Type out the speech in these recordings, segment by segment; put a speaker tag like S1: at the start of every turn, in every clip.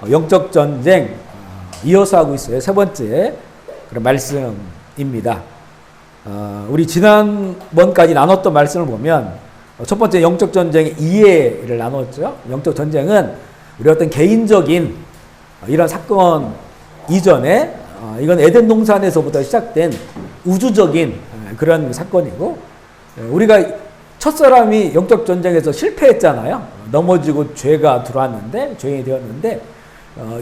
S1: 영적 전쟁 이어서 하고 있어요. 세 번째 그런 말씀입니다. 우리 지난번까지 나눴던 말씀을 보면 첫 번째 영적 전쟁의 이해를 나눴죠. 영적 전쟁은 우리 어떤 개인적인 이런 사건 이전에 이건 에덴 동산에서부터 시작된 우주적인 그런 사건이고, 우리가 첫사람이 영적 전쟁에서 실패했잖아요. 넘어지고 죄가 들어왔는데, 죄인이 되었는데,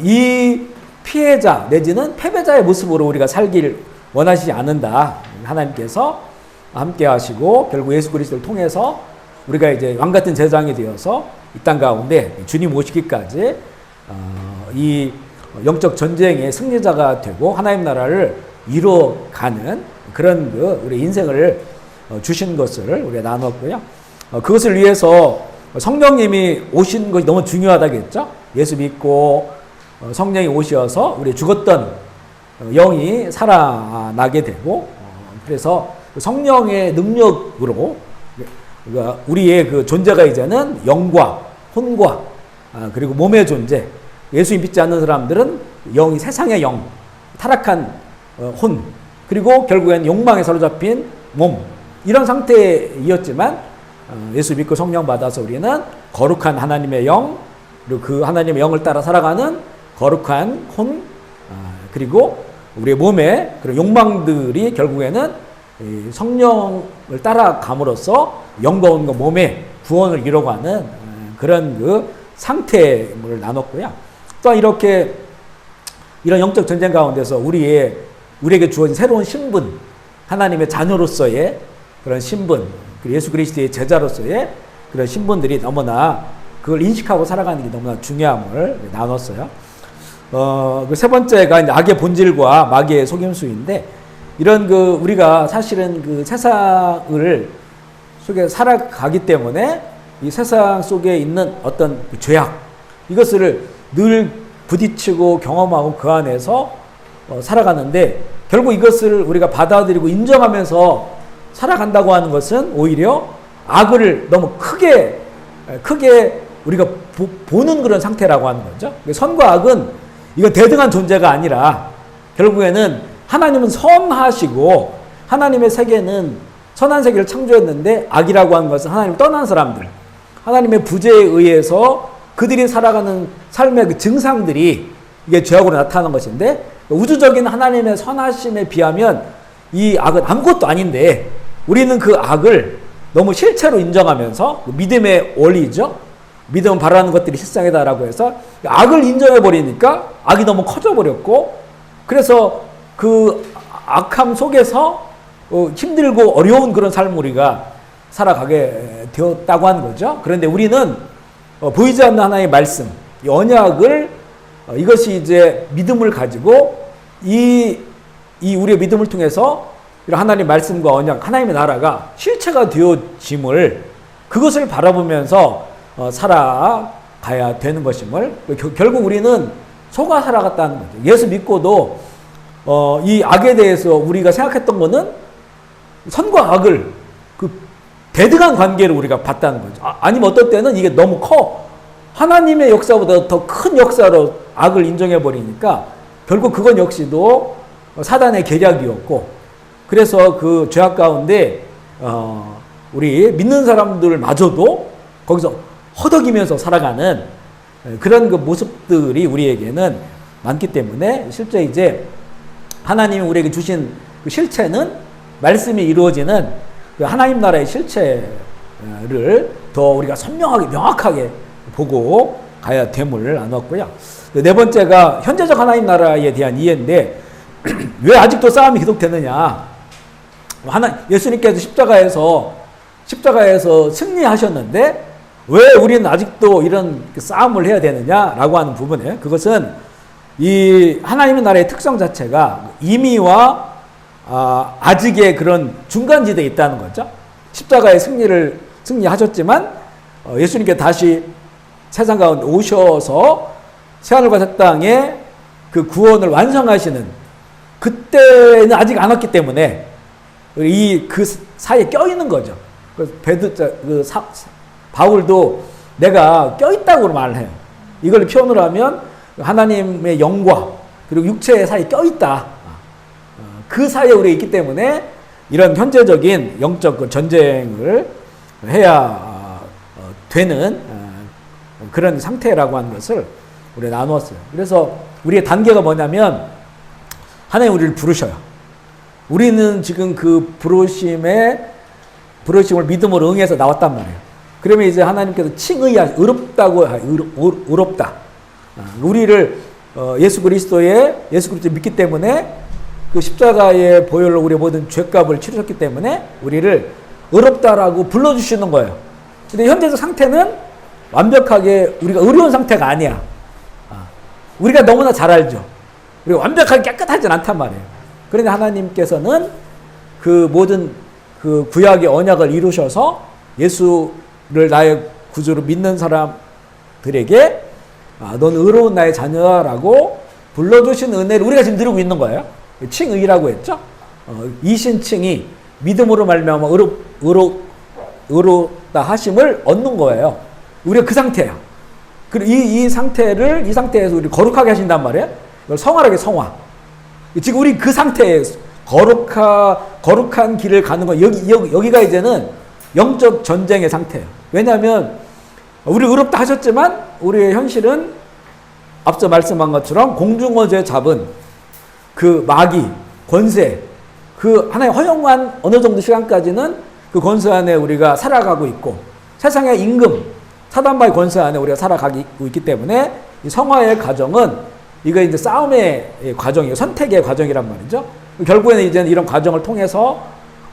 S1: 이 피해자 내지는 패배자의 모습으로 우리가 살길 원하시지 않는다. 하나님께서 함께 하시고 결국 예수 그리스도를 통해서 우리가 이제 왕같은 제사장이 되어서 이 땅 가운데 주님 오시기까지 이 영적 전쟁의 승리자가 되고 하나님 나라를 이루어가는 그런 우리 인생을 주신 것을 우리가 나눴고요. 그것을 위해서 성령님이 오신 것이 너무 중요하다겠죠. 예수 믿고 성령이 오셔서 우리 죽었던 영이 살아나게 되고, 그래서 성령의 능력으로 우리의 그 존재가 이제는 영과 혼과 그리고 몸의 존재, 예수님 믿지 않는 사람들은 영이 세상의 영, 타락한 혼, 그리고 결국엔 욕망에 사로잡힌 몸, 이런 상태이었지만 예수 믿고 성령 받아서 우리는 거룩한 하나님의 영, 그리고 그 하나님의 영을 따라 살아가는 거룩한 혼, 그리고 우리의 몸의 그런 욕망들이 결국에는 성령을 따라감으로써 영과 혼과 몸의 구원을 이뤄가는 그런 그 상태를 나눴고요. 또한 이렇게 이런 영적 전쟁 가운데서 우리에게 주어진 새로운 신분, 하나님의 자녀로서의 그런 신분, 그리고 예수 그리스도의 제자로서의 그런 신분들이 너무나 그걸 인식하고 살아가는 게 너무나 중요함을 나눴어요. 그 세 번째가 이제 악의 본질과 마귀의 속임수인데, 이런 우리가 사실은 그 세상을 속에 살아가기 때문에 이 세상 속에 있는 어떤 죄악, 이것을 늘 부딪히고 경험하고 그 안에서 살아가는데, 결국 이것을 우리가 받아들이고 인정하면서 살아간다고 하는 것은 오히려 악을 너무 크게 우리가 보는 그런 상태라고 하는 거죠. 선과 악은 이건 대등한 존재가 아니라 결국에는 하나님은 선하시고 하나님의 세계는 선한 세계를 창조했는데, 악이라고 하는 것은 하나님을 떠난 사람들, 하나님의 부재에 의해서 그들이 살아가는 삶의 그 증상들이 이게 죄악으로 나타나는 것인데, 우주적인 하나님의 선하심에 비하면 이 악은 아무것도 아닌데 우리는 그 악을 너무 실체로 인정하면서, 믿음의 원리죠. 믿음은 바라는 것들이 실상이다라고 해서 악을 인정해버리니까 악이 너무 커져버렸고, 그래서 그 악함 속에서 힘들고 어려운 그런 삶을 우리가 살아가게 되었다고 하는 거죠. 그런데 우리는 보이지 않는 하나님의 말씀, 이 언약을, 이것이 이제 믿음을 가지고 이 우리의 믿음을 통해서 이런 하나님의 말씀과 언약, 하나님의 나라가 실체가 되어짐을, 그것을 바라보면서 살아가야 되는 것임을, 결국 우리는 속아 살아갔다는 거죠. 예수 믿고도 이 악에 대해서 우리가 생각했던 거는 선과 악을 그 대등한 관계를 우리가 봤다는 거죠. 아니면 어떤 때는 이게 너무 커, 하나님의 역사보다 더 큰 역사로 악을 인정해 버리니까 결국 그건 역시도 사단의 계략이었고, 그래서 그 죄악 가운데 우리 믿는 사람들마저도 거기서 허덕이면서 살아가는 그런 그 모습들이 우리에게는 많기 때문에, 실제 이제 하나님이 우리에게 주신 그 실체는 말씀이 이루어지는 그 하나님 나라의 실체를 더 우리가 선명하게 명확하게 보고 가야 됨을 나눴고요. 네 번째가 현재적 하나님 나라에 대한 이해인데, 왜 아직도 싸움이 계속되느냐. 예수님께서 십자가에서 승리하셨는데 왜 우리는 아직도 이런 싸움을 해야 되느냐라고 하는 부분에, 그것은 이 하나님의 나라의 특성 자체가 임의와 아직의 그런 중간지대에 있다는 거죠. 십자가의 승리하셨지만 예수님께 다시 세상 가운데 오셔서 새하늘과 새 땅에 그 구원을 완성하시는 그때는 아직 안 왔기 때문에 그 사이에 껴있는 거죠. 바울도 내가 껴있다고 말을 해요. 이걸 표현을 하면 하나님의 영과 그리고 육체의 사이에 껴있다. 그 사이에 우리가 있기 때문에 이런 현재적인 영적 그 전쟁을 해야 되는 그런 상태라고 하는 것을 우리가 나누었어요. 그래서 우리의 단계가 뭐냐면 하나님 우리를 부르셔요. 우리는 지금 그 부르심을 믿음으로 응해서 나왔단 말이에요. 그러면 이제 하나님께서 칭의하 의롭다고 의롭다. 우리를 예수 그리스도를 믿기 때문에 그 십자가의 보혈로 우리의 모든 죄값을 치르셨기 때문에 우리를 의롭다라고 불러주시는 거예요. 근데 현재적 상태는 완벽하게 우리가 의로운 상태가 아니야. 우리가 너무나 잘 알죠. 우리가 완벽하게 깨끗하진 않단 말이에요. 그런데 하나님께서는 그 모든 그 구약의 언약을 이루셔서 예수를 나의 구주로 믿는 사람들에게 넌 의로운 나의 자녀라고 불러주신 은혜를 우리가 지금 누리고 있는 거예요. 칭의라고 했죠. 이신칭이 믿음으로 말미암아 의롭다 하심을 얻는 거예요. 우리가 그 상태야. 그리고 이 상태에서 우리 거룩하게 하신단 말이에요. 이걸 성화라게 성화. 지금 우리 그 상태에 거룩한 길을 가는 거 여기가 이제는 영적 전쟁의 상태예요. 왜냐하면 우리 의롭다 하셨지만 우리의 현실은 앞서 말씀한 것처럼 공중어제 잡은 그 마귀, 권세, 그 하나의 허용한 어느 정도 시간까지는 그 권세 안에 우리가 살아가고 있고 세상의 임금, 사단바의 권세 안에 우리가 살아가고 있기 때문에 이 성화의 과정은 이거 이제 싸움의 과정이에요. 선택의 과정이란 말이죠. 결국에는 이제 이런 과정을 통해서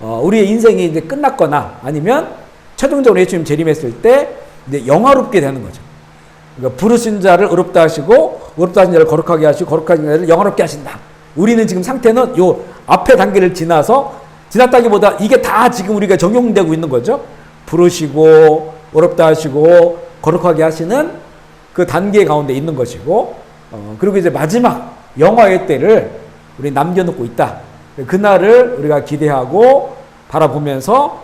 S1: 우리의 인생이 이제 끝났거나 아니면 최종적으로 예수님 재림했을 때 이제 영화롭게 되는 거죠. 그러니까 부르신 자를 의롭다 하시고 의롭다 하신 자를 거룩하게 하시고 거룩하신 자를 영화롭게 하신다. 우리는 지금 상태는 요 앞에 단계를 지났다기보다 이게 다 지금 우리가 적용되고 있는 거죠. 부르시고 의롭다 하시고 거룩하게 하시는 그 단계 가운데 있는 것이고 그리고 이제 마지막 영화의 때를 우리 남겨놓고 있다. 그날을 우리가 기대하고 바라보면서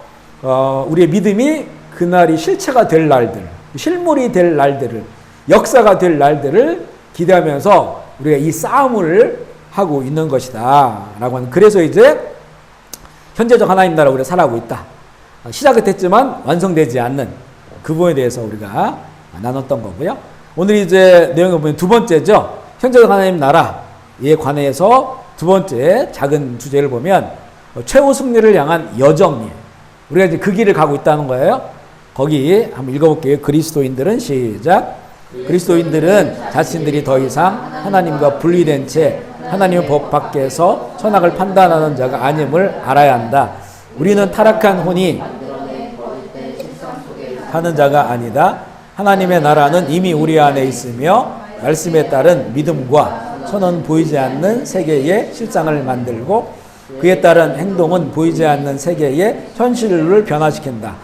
S1: 우리의 믿음이 그날이 실체가 될 날들, 실물이 될 날들을, 역사가 될 날들을 기대하면서 우리가 이 싸움을 하고 있는 것이다 라고 하는. 그래서 이제 현재적 하나님 나라 우리가 살아가고 있다. 시작은 됐지만 완성되지 않는 그 부분에 대해서 우리가 나눴던 거고요. 오늘 이제 내용을 보면 두 번째죠. 현재적 하나님 나라에 관해서 두 번째 작은 주제를 보면 최후 승리를 향한 여정이에요. 우리가 이제 그 길을 가고 있다는 거예요. 거기 한번 읽어볼게요. 그리스도인들은 시작. 그리스도인들은 자신들이 더 이상 하나님과 분리된 채 하나님의 법 밖에서 선악을 판단하는 자가 아님을 알아야 한다. 우리는 타락한 혼이 하는 자가 아니다. 하나님의 나라는 이미 우리 안에 있으며 말씀에 따른 믿음과 선은 보이지 않는 세계의 실상을 만들고 그에 따른 행동은 보이지 않는 세계의 현실을 변화시킨다.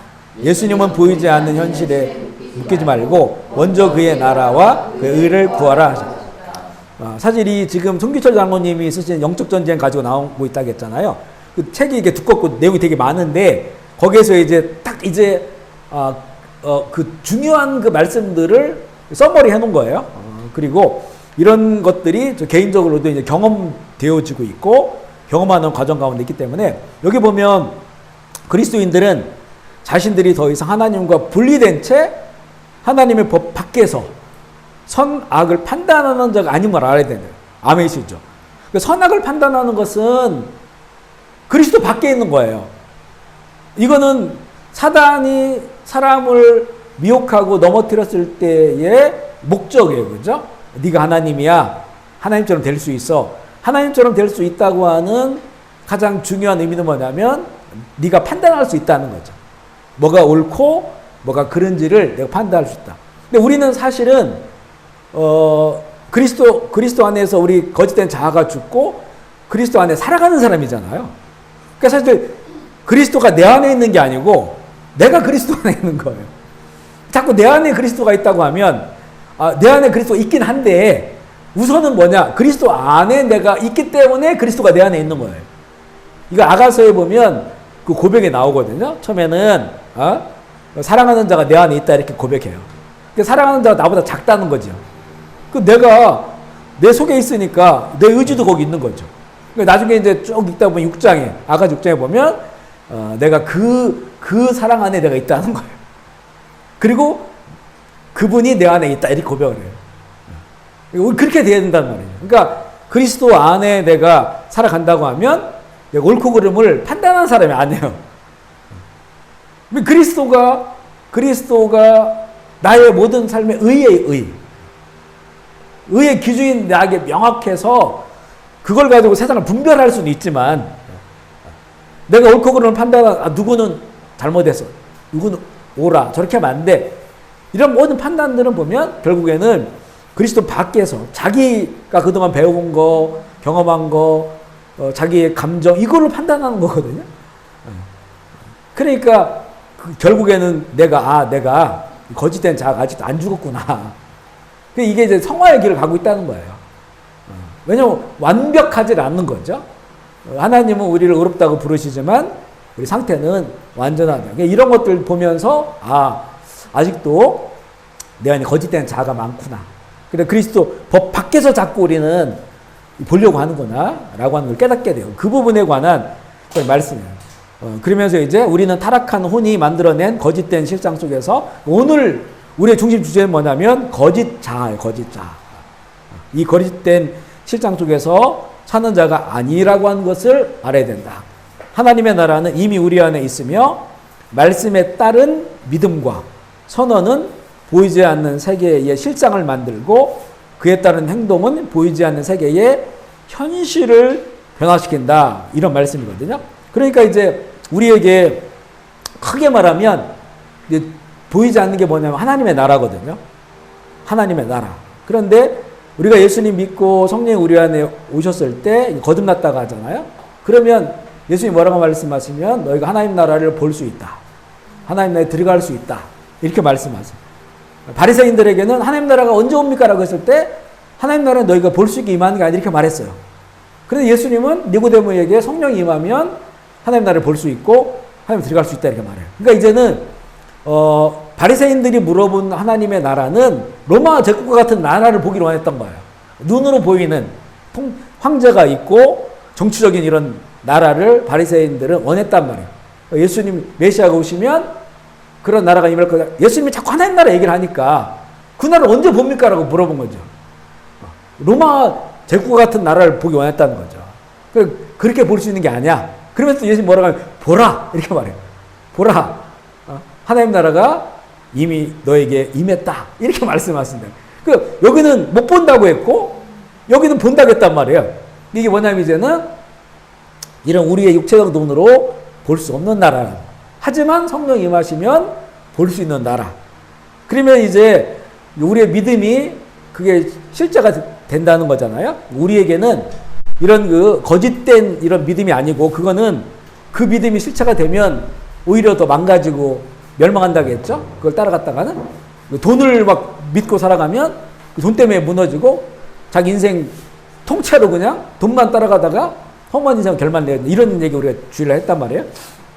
S1: 예수님은 보이지 않는 현실에 묶이지 말고 먼저 그의 나라와 그의 의를 구하라. 사실 이 지금 송기철 장로님이 쓰신 영적 전쟁 가지고 나오고 있다고 했잖아요. 그 책이 이게 두껍고 내용이 되게 많은데 거기에서 이제 딱 이제 그 중요한 그 말씀들을 서머리 해놓은 거예요. 그리고 이런 것들이 저 개인적으로도 이제 경험되어지고 있고 경험하는 과정 가운데 있기 때문에 여기 보면 그리스도인들은 자신들이 더 이상 하나님과 분리된 채 하나님의 법 밖에서 선악을 판단하는 자가 아닌 걸 알아야 되는 아멘이시죠. 선악을 판단하는 것은 그리스도 밖에 있는 거예요. 이거는 사단이 사람을 미혹하고 넘어뜨렸을 때의 목적이에요. 그죠? 네가 하나님이야. 하나님처럼 될 수 있어. 하나님처럼 될 수 있다고 하는 가장 중요한 의미는 뭐냐면 네가 판단할 수 있다는 거죠. 뭐가 옳고 뭐가 그른지를 내가 판단할 수 있다. 근데 우리는 사실은 그리스도 안에서 우리 거짓된 자아가 죽고 그리스도 안에 살아가는 사람이잖아요. 그러니까 사실 그리스도가 내 안에 있는 게 아니고 내가 그리스도 안에 있는 거예요. 자꾸 내 안에 그리스도가 있다고 하면 내 안에 그리스도가 있긴 한데 우선은 뭐냐? 그리스도 안에 내가 있기 때문에 그리스도가 내 안에 있는 거예요. 이거 아가서에 보면 그 고백이 나오거든요. 처음에는 사랑하는 자가 내 안에 있다 이렇게 고백해요. 그러니까 사랑하는 자가 나보다 작다는 거죠. 그 내가 내 속에 있으니까 내 의지도 거기 있는 거죠. 그러니까 나중에 이제 쭉 읽다 보면 6장에, 아가지 6장에 보면, 내가 그 사랑 안에 내가 있다는 거예요. 그리고 그분이 내 안에 있다. 이렇게 고백을 해요. 그렇게 돼야 된단 말이에요. 그러니까 그리스도 안에 내가 살아간다고 하면 내가 옳고 그름을 판단하는 사람이 아니에요. 그리스도가 나의 모든 삶의 의의 기준이 나에게 명확해서 그걸 가지고 세상을 분별할 수는 있지만 내가 옳고 그름을 판단하는 누구는 잘못해서 누구는 옳아 저렇게 하면 안 돼. 이런 모든 판단들은 보면 결국에는 그리스도 밖에서 자기가 그동안 배워본 거, 경험한 거, 자기의 감정 이거를 판단하는 거거든요. 그러니까 결국에는 내가 거짓된 자아가 아직도 안 죽었구나. 이게 이제 성화의 길을 가고 있다는 거예요. 왜냐하면 완벽하지 않는 거죠. 하나님은 우리를 의롭다고 부르시지만 우리 상태는 완전하다. 이런 것들 보면서 아직도 내 안에 거짓된 자아가 많구나. 그래 그리스도 법 밖에서 자꾸 우리는 보려고 하는구나 라고 하는 걸 깨닫게 돼요. 그 부분에 관한 말씀이에요. 그러면서 이제 우리는 타락한 혼이 만들어낸 거짓된 실상 속에서 오늘 우리의 중심 주제는 뭐냐면 거짓 자아예요. 거짓 자아. 이 거짓된 실상 속에서 사는 자가 아니라고 하는 것을 알아야 된다. 하나님의 나라는 이미 우리 안에 있으며 말씀에 따른 믿음과 선언은 보이지 않는 세계의 실상을 만들고 그에 따른 행동은 보이지 않는 세계의 현실을 변화시킨다. 이런 말씀이거든요. 그러니까 이제 우리에게 크게 말하면 이제 보이지 않는 게 뭐냐면 하나님의 나라거든요. 하나님의 나라. 그런데 우리가 예수님 믿고 성령이 우리 안에 오셨을 때 거듭났다고 하잖아요. 그러면 예수님이 뭐라고 말씀하시면 너희가 하나님 나라를 볼 수 있다. 하나님 나라에 들어갈 수 있다. 이렇게 말씀하세요. 바리새인들에게는 하나님 나라가 언제 옵니까? 라고 했을 때 하나님 나라는 너희가 볼 수 있게 임하는 게 아니라 이렇게 말했어요. 그런데 예수님은 니고데모에게 성령이 임하면 하나님 나라를 볼 수 있고 하나님 들어갈 수 있다 이렇게 말해요. 그러니까 이제는 바리새인들이 물어본 하나님의 나라는 로마 제국과 같은 나라를 보기를 원했던 거예요. 눈으로 보이는 황제가 있고 정치적인 이런 나라를 바리새인들은 원했단 말이에요. 예수님 메시아가 오시면 그런 나라가 임할 거다. 예수님이 자꾸 하나님 나라 얘기를 하니까 그 나라를 언제 봅니까? 라고 물어본 거죠. 로마 제국과 같은 나라를 보기 원했다는 거죠. 그렇게 볼 수 있는 게 아니야. 그러면서 예수님 뭐라고 하면 보라 이렇게 말해요. 보라 하나님 나라가 이미 너에게 임했다 이렇게 말씀하신다. 여기는 못 본다고 했고 여기는 본다고 했단 말이에요. 이게 뭐냐면 이제는 이런 우리의 육체적 눈으로 볼 수 없는 나라. 하지만 성령이 임하시면 볼 수 있는 나라. 그러면 이제 우리의 믿음이 그게 실제가 된다는 거잖아요. 우리에게는 이런 그 거짓된 이런 믿음이 아니고 그거는 그 믿음이 실체가 되면 오히려 더 망가지고 멸망한다고 했죠. 그걸 따라갔다가는 돈을 막 믿고 살아가면 그 돈 때문에 무너지고 자기 인생 통째로 그냥 돈만 따라가다가 험한 인생 결말 내야 이런 얘기 우리가 주의를 했단 말이에요.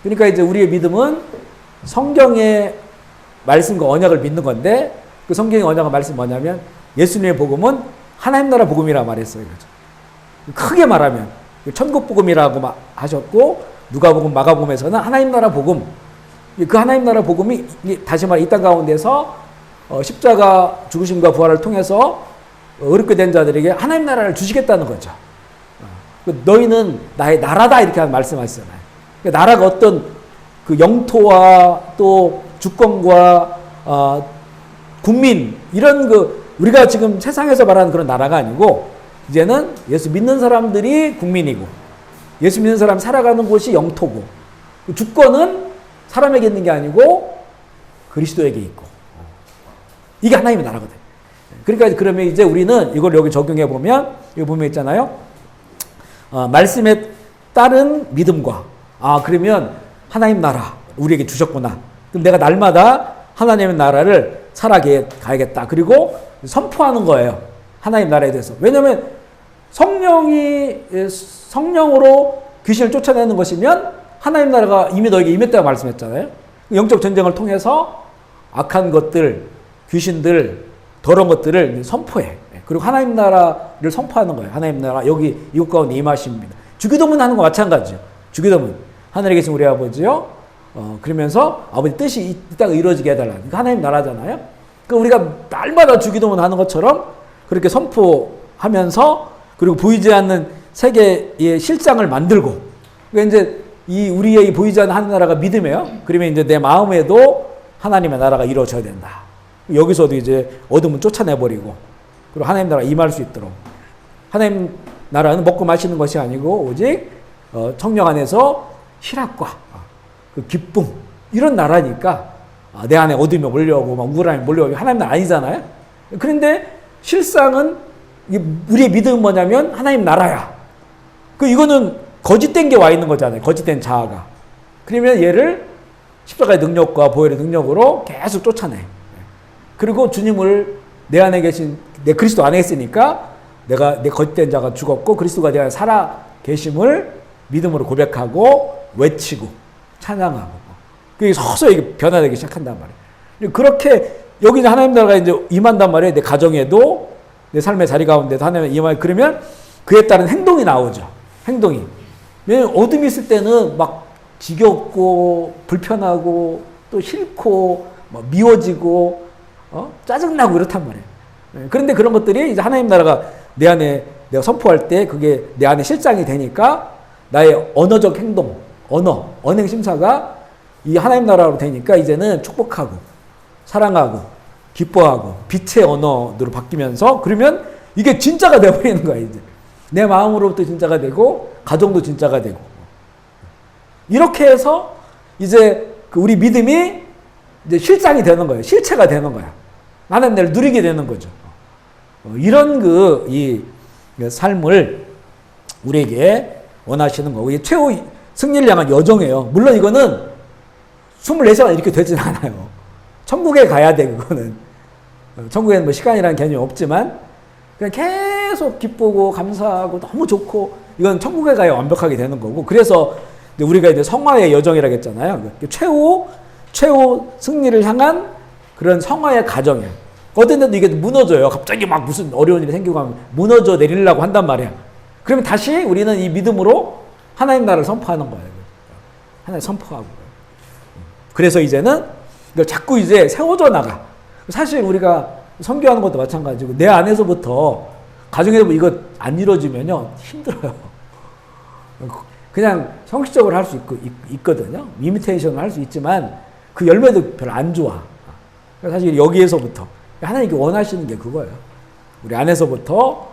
S1: 그러니까 이제 우리의 믿음은 성경의 말씀과 언약을 믿는 건데 그 성경의 언약과 말씀이 뭐냐면 예수님의 복음은 하나님 나라 복음이라 말했어요. 그렇죠? 크게 말하면 천국 복음이라고 하셨고 누가복음, 마가복음에서는 하나님 나라 복음. 그 하나님 나라 복음이 다시 말해 이 땅 가운데서 십자가 죽으심과 부활을 통해서 어렵게 된 자들에게 하나님 나라를 주시겠다는 거죠. 너희는 나의 나라다 이렇게 말씀하시잖아요. 나라가 어떤 그 영토와 또 주권과 국민 이런 그 우리가 지금 세상에서 말하는 그런 나라가 아니고 이제는 예수 믿는 사람들이 국민이고 예수 믿는 사람 살아가는 곳이 영토고 주권은 사람에게 있는 게 아니고 그리스도에게 있고 이게 하나님의 나라거든. 그러니까 그러면 이제 우리는 이걸 여기 적용해 보면 여기 보면 있잖아요. 말씀에 따른 믿음과 그러면 하나님 나라 우리에게 주셨구나. 그럼 내가 날마다 하나님의 나라를 살아가야겠다. 그리고 선포하는 거예요. 하나님 나라에 대해서. 왜냐하면 성령으로 귀신을 쫓아내는 것이면 하나님 나라가 이미 너에게 임했다고 말씀했잖아요. 영적 전쟁을 통해서 악한 것들, 귀신들, 더러운 것들을 선포해. 그리고 하나님 나라를 선포하는 거예요. 하나님 나라 여기 이곳 가운데 임하십니다. 주기도문 하는 거 마찬가지죠. 주기도문. 하늘에 계신 우리 아버지요. 그러면서 아버지 뜻이 이 땅에 이루어지게 해달라. 그러니까 하나님 나라잖아요. 그러니까 우리가 날마다 주기도문 하는 것처럼 그렇게 선포하면서 그리고 보이지 않는 세계의 실상을 만들고 그러니까 이제 이 우리의 보이지 않는 하나님 나라가 믿음이에요. 그러면 이제 내 마음에도 하나님의 나라가 이루어져야 된다. 여기서도 이제 어둠은 쫓아내버리고 그리고 하나님 나라가 임할 수 있도록 하나님 나라는 먹고 마시는 것이 아니고 오직 성령 안에서 희락과 그 기쁨 이런 나라니까 내 안에 어둠이 몰려오고 막 우울함이 몰려오고 하나님 나라 아니잖아요. 그런데 실상은 우리의 믿음은 뭐냐면 하나님 나라야. 이거는 거짓된 게 와 있는 거잖아요. 거짓된 자아가. 그러면 얘를 십자가의 능력과 보혈의 능력으로 계속 쫓아내. 그리고 주님을 내 안에 계신 내 그리스도 안에 있으니까 내가 내 거짓된 자가 죽었고 그리스도가 내 안에 살아 계심을 믿음으로 고백하고 외치고 찬양하고 그게 서서히 변화되기 시작한단 말이에요. 그렇게 여기 이제 하나님 나라가 이제 임한단 말이에요. 내 가정에도 내 삶의 자리 가운데도 하나님 임하고 그러면 그에 따른 행동이 나오죠. 행동이. 왜냐면 어둠이 있을 때는 막 지겹고 불편하고 또 싫고 막 미워지고 짜증나고 이렇단 말이에요. 그런데 그런 것들이 이제 하나님 나라가 내 안에 내가 선포할 때 그게 내 안에 실장이 되니까 나의 언어적 행동, 언행 심사가 이 하나님 나라로 되니까 이제는 축복하고 사랑하고 기뻐하고 빛의 언어로 바뀌면서 그러면 이게 진짜가 되어버리는 거야 이제. 내 마음으로부터 진짜가 되고 가정도 진짜가 되고 이렇게 해서 이제 우리 믿음이 이제 실상이 되는 거예요. 실체가 되는 거야. 나는 내를 누리게 되는 거죠. 이런 이 삶을 우리에게 원하시는 거고 이게 최후 승리를 향한 여정이에요. 물론 이거는 24시간 이렇게 되진 않아요. 천국에 가야 돼 그거는. 천국에는 뭐 시간이라는 개념이 없지만 그냥 계속 기쁘고 감사하고 너무 좋고 이건 천국에 가야 완벽하게 되는 거고 그래서 우리가 이제 성화의 여정이라고 했잖아요. 최후 승리를 향한 그런 성화의 과정이에요. 어떤 데도 이게 무너져요. 갑자기 막 무슨 어려운 일이 생기고 하면 무너져 내리려고 한단 말이야. 그러면 다시 우리는 이 믿음으로 하나님 나라를 선포하는 거예요. 하나님 선포하고. 그래서 이제는 이걸 자꾸 이제 세워져 나가. 사실 우리가 선교하는 것도 마찬가지고 내 안에서부터 가정에서 이거 안 이루어지면요 힘들어요. 그냥 형식적으로 할 수 있거든요. 이미테이션을 할 수 있지만 그 열매도 별로 안 좋아. 사실 여기에서부터 하나님께 원하시는 게 그거예요. 우리 안에서부터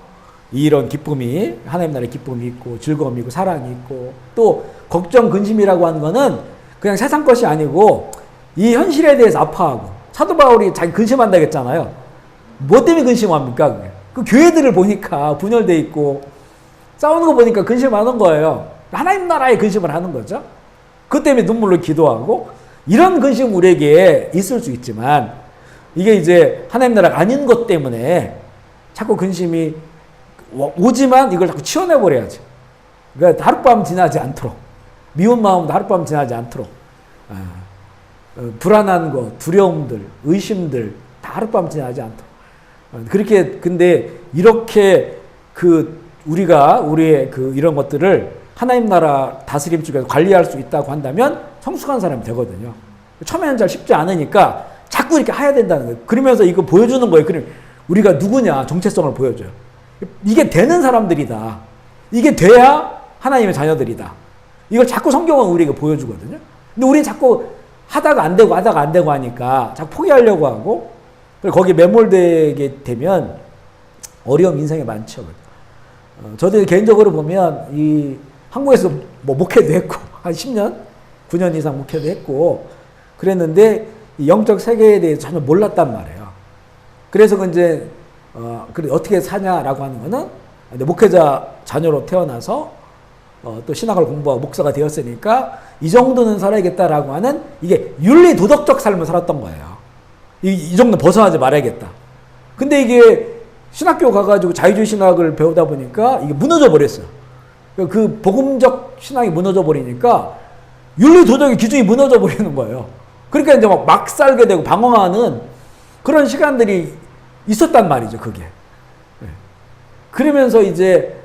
S1: 이런 기쁨이 하나님 나라의 기쁨이 있고 즐거움이 있고 사랑이 있고 또 걱정 근심이라고 하는 거는 그냥 세상 것이 아니고 이 현실에 대해서 아파하고 사도 바울이 자기 근심한다고 했잖아요. 뭐 때문에 근심합니까? 그게? 그 교회들을 보니까 분열돼 있고 싸우는 거 보니까 근심하는 거예요. 하나님 나라에 근심을 하는 거죠. 그것 때문에 눈물로 기도하고 이런 근심 우리에게 있을 수 있지만 이게 이제 하나님 나라가 아닌 것 때문에 자꾸 근심이 오지만 이걸 자꾸 치워내버려야죠. 그러니까 하룻밤 지나지 않도록 미운 마음도 하룻밤 지나지 않도록 불안한 것, 두려움들, 의심들 다 하룻밤 지나지 않도록 그렇게 근데 이렇게 우리가 우리의 이런 것들을 하나님 나라 다스림 쪽에서 관리할 수 있다고 한다면 성숙한 사람이 되거든요. 처음에는 잘 쉽지 않으니까 자꾸 이렇게 해야 된다는 거예요. 그러면서 이거 보여주는 거예요. 그럼 우리가 누구냐 정체성을 보여줘요. 이게 되는 사람들이다. 이게 돼야 하나님의 자녀들이다. 이걸 자꾸 성경은 우리에게 보여주거든요. 근데 우리는 자꾸 하다가 안 되고 하니까 자꾸 포기하려고 하고 거기에 매몰되게 되면 어려움 인생에 많죠. 저도 개인적으로 보면 이 한국에서 뭐 목회도 했고 한 10년, 9년 이상 목회도 했고 그랬는데 이 영적 세계에 대해서 전혀 몰랐단 말이에요. 그래서 이제 어떻게 사냐라고 하는 거는 목회자 자녀로 태어나서 또 신학을 공부하고 목사가 되었으니까 이 정도는 살아야겠다라고 하는 이게 윤리 도덕적 삶을 살았던 거예요. 이 정도 벗어나지 말아야겠다. 근데 이게 신학교 가가지고 자유주의 신학을 배우다 보니까 이게 무너져 버렸어요. 그 복음적 신학이 무너져 버리니까 윤리 도덕의 기준이 무너져 버리는 거예요. 그러니까 이제 막 살게 되고 방황하는 그런 시간들이 있었단 말이죠, 그게. 그러면서 이제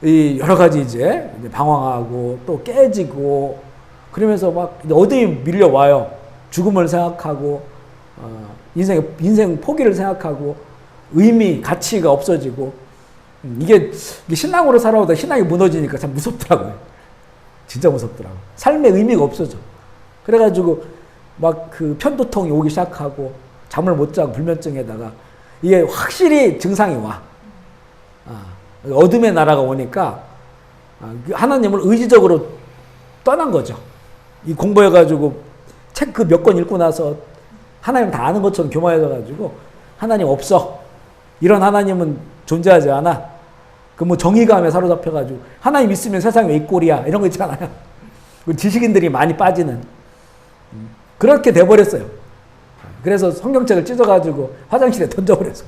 S1: 이 여러 가지 이제 방황하고 또 깨지고 그러면서 막 어디 밀려와요. 죽음을 생각하고 인생 포기를 생각하고 의미, 가치가 없어지고 이게 신앙으로 살아오다 신앙이 무너지니까 참 무섭더라고요. 진짜 무섭더라고요. 삶의 의미가 없어져. 그래가지고 막 그 편두통이 오기 시작하고 잠을 못 자고 불면증에다가 이게 확실히 증상이 와. 어둠의 나라가 오니까 하나님을 의지적으로 떠난 거죠. 이 공부해가지고 책 그 몇 권 읽고 나서 하나님 다 아는 것처럼 교만해져가지고 하나님 없어. 이런 하나님은 존재하지 않아. 그 뭐 정의감에 사로잡혀가지고 하나님 있으면 세상이 왜 이 꼴이야. 이런 거 있잖아요. 지식인들이 많이 빠지는. 그렇게 돼버렸어요. 그래서 성경책을 찢어가지고 화장실에 던져버렸어.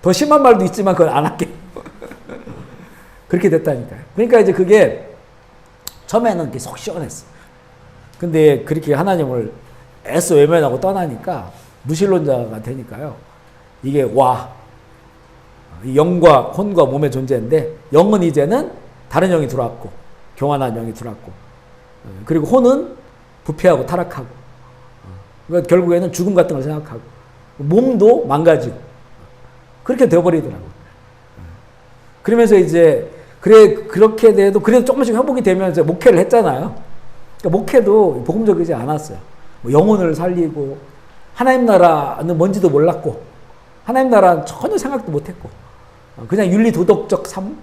S1: 더 심한 말도 있지만 그걸 안 할게. 그렇게 됐다니까요. 그러니까 이제 그게 처음에는 이렇게 속 시원했어. 근데 그렇게 하나님을 애써 외면하고 떠나니까 무신론자가 되니까요. 이게 와. 영과 혼과 몸의 존재인데 영은 이제는 다른 영이 들어왔고 교만한 영이 들어왔고 그리고 혼은 부패하고 타락하고 그러니까 결국에는 죽음 같은 걸 생각하고 몸도 망가지고 그렇게 되어버리더라고요. 그러면서 이제 그렇게 돼도 그래도 조금씩 회복이 되면서 목회를 했잖아요. 그러니까 목회도 복음적이지 않았어요. 뭐 영혼을 살리고 하나님 나라는 뭔지도 몰랐고 하나님 나라는 전혀 생각도 못했고 그냥 윤리 도덕적 삶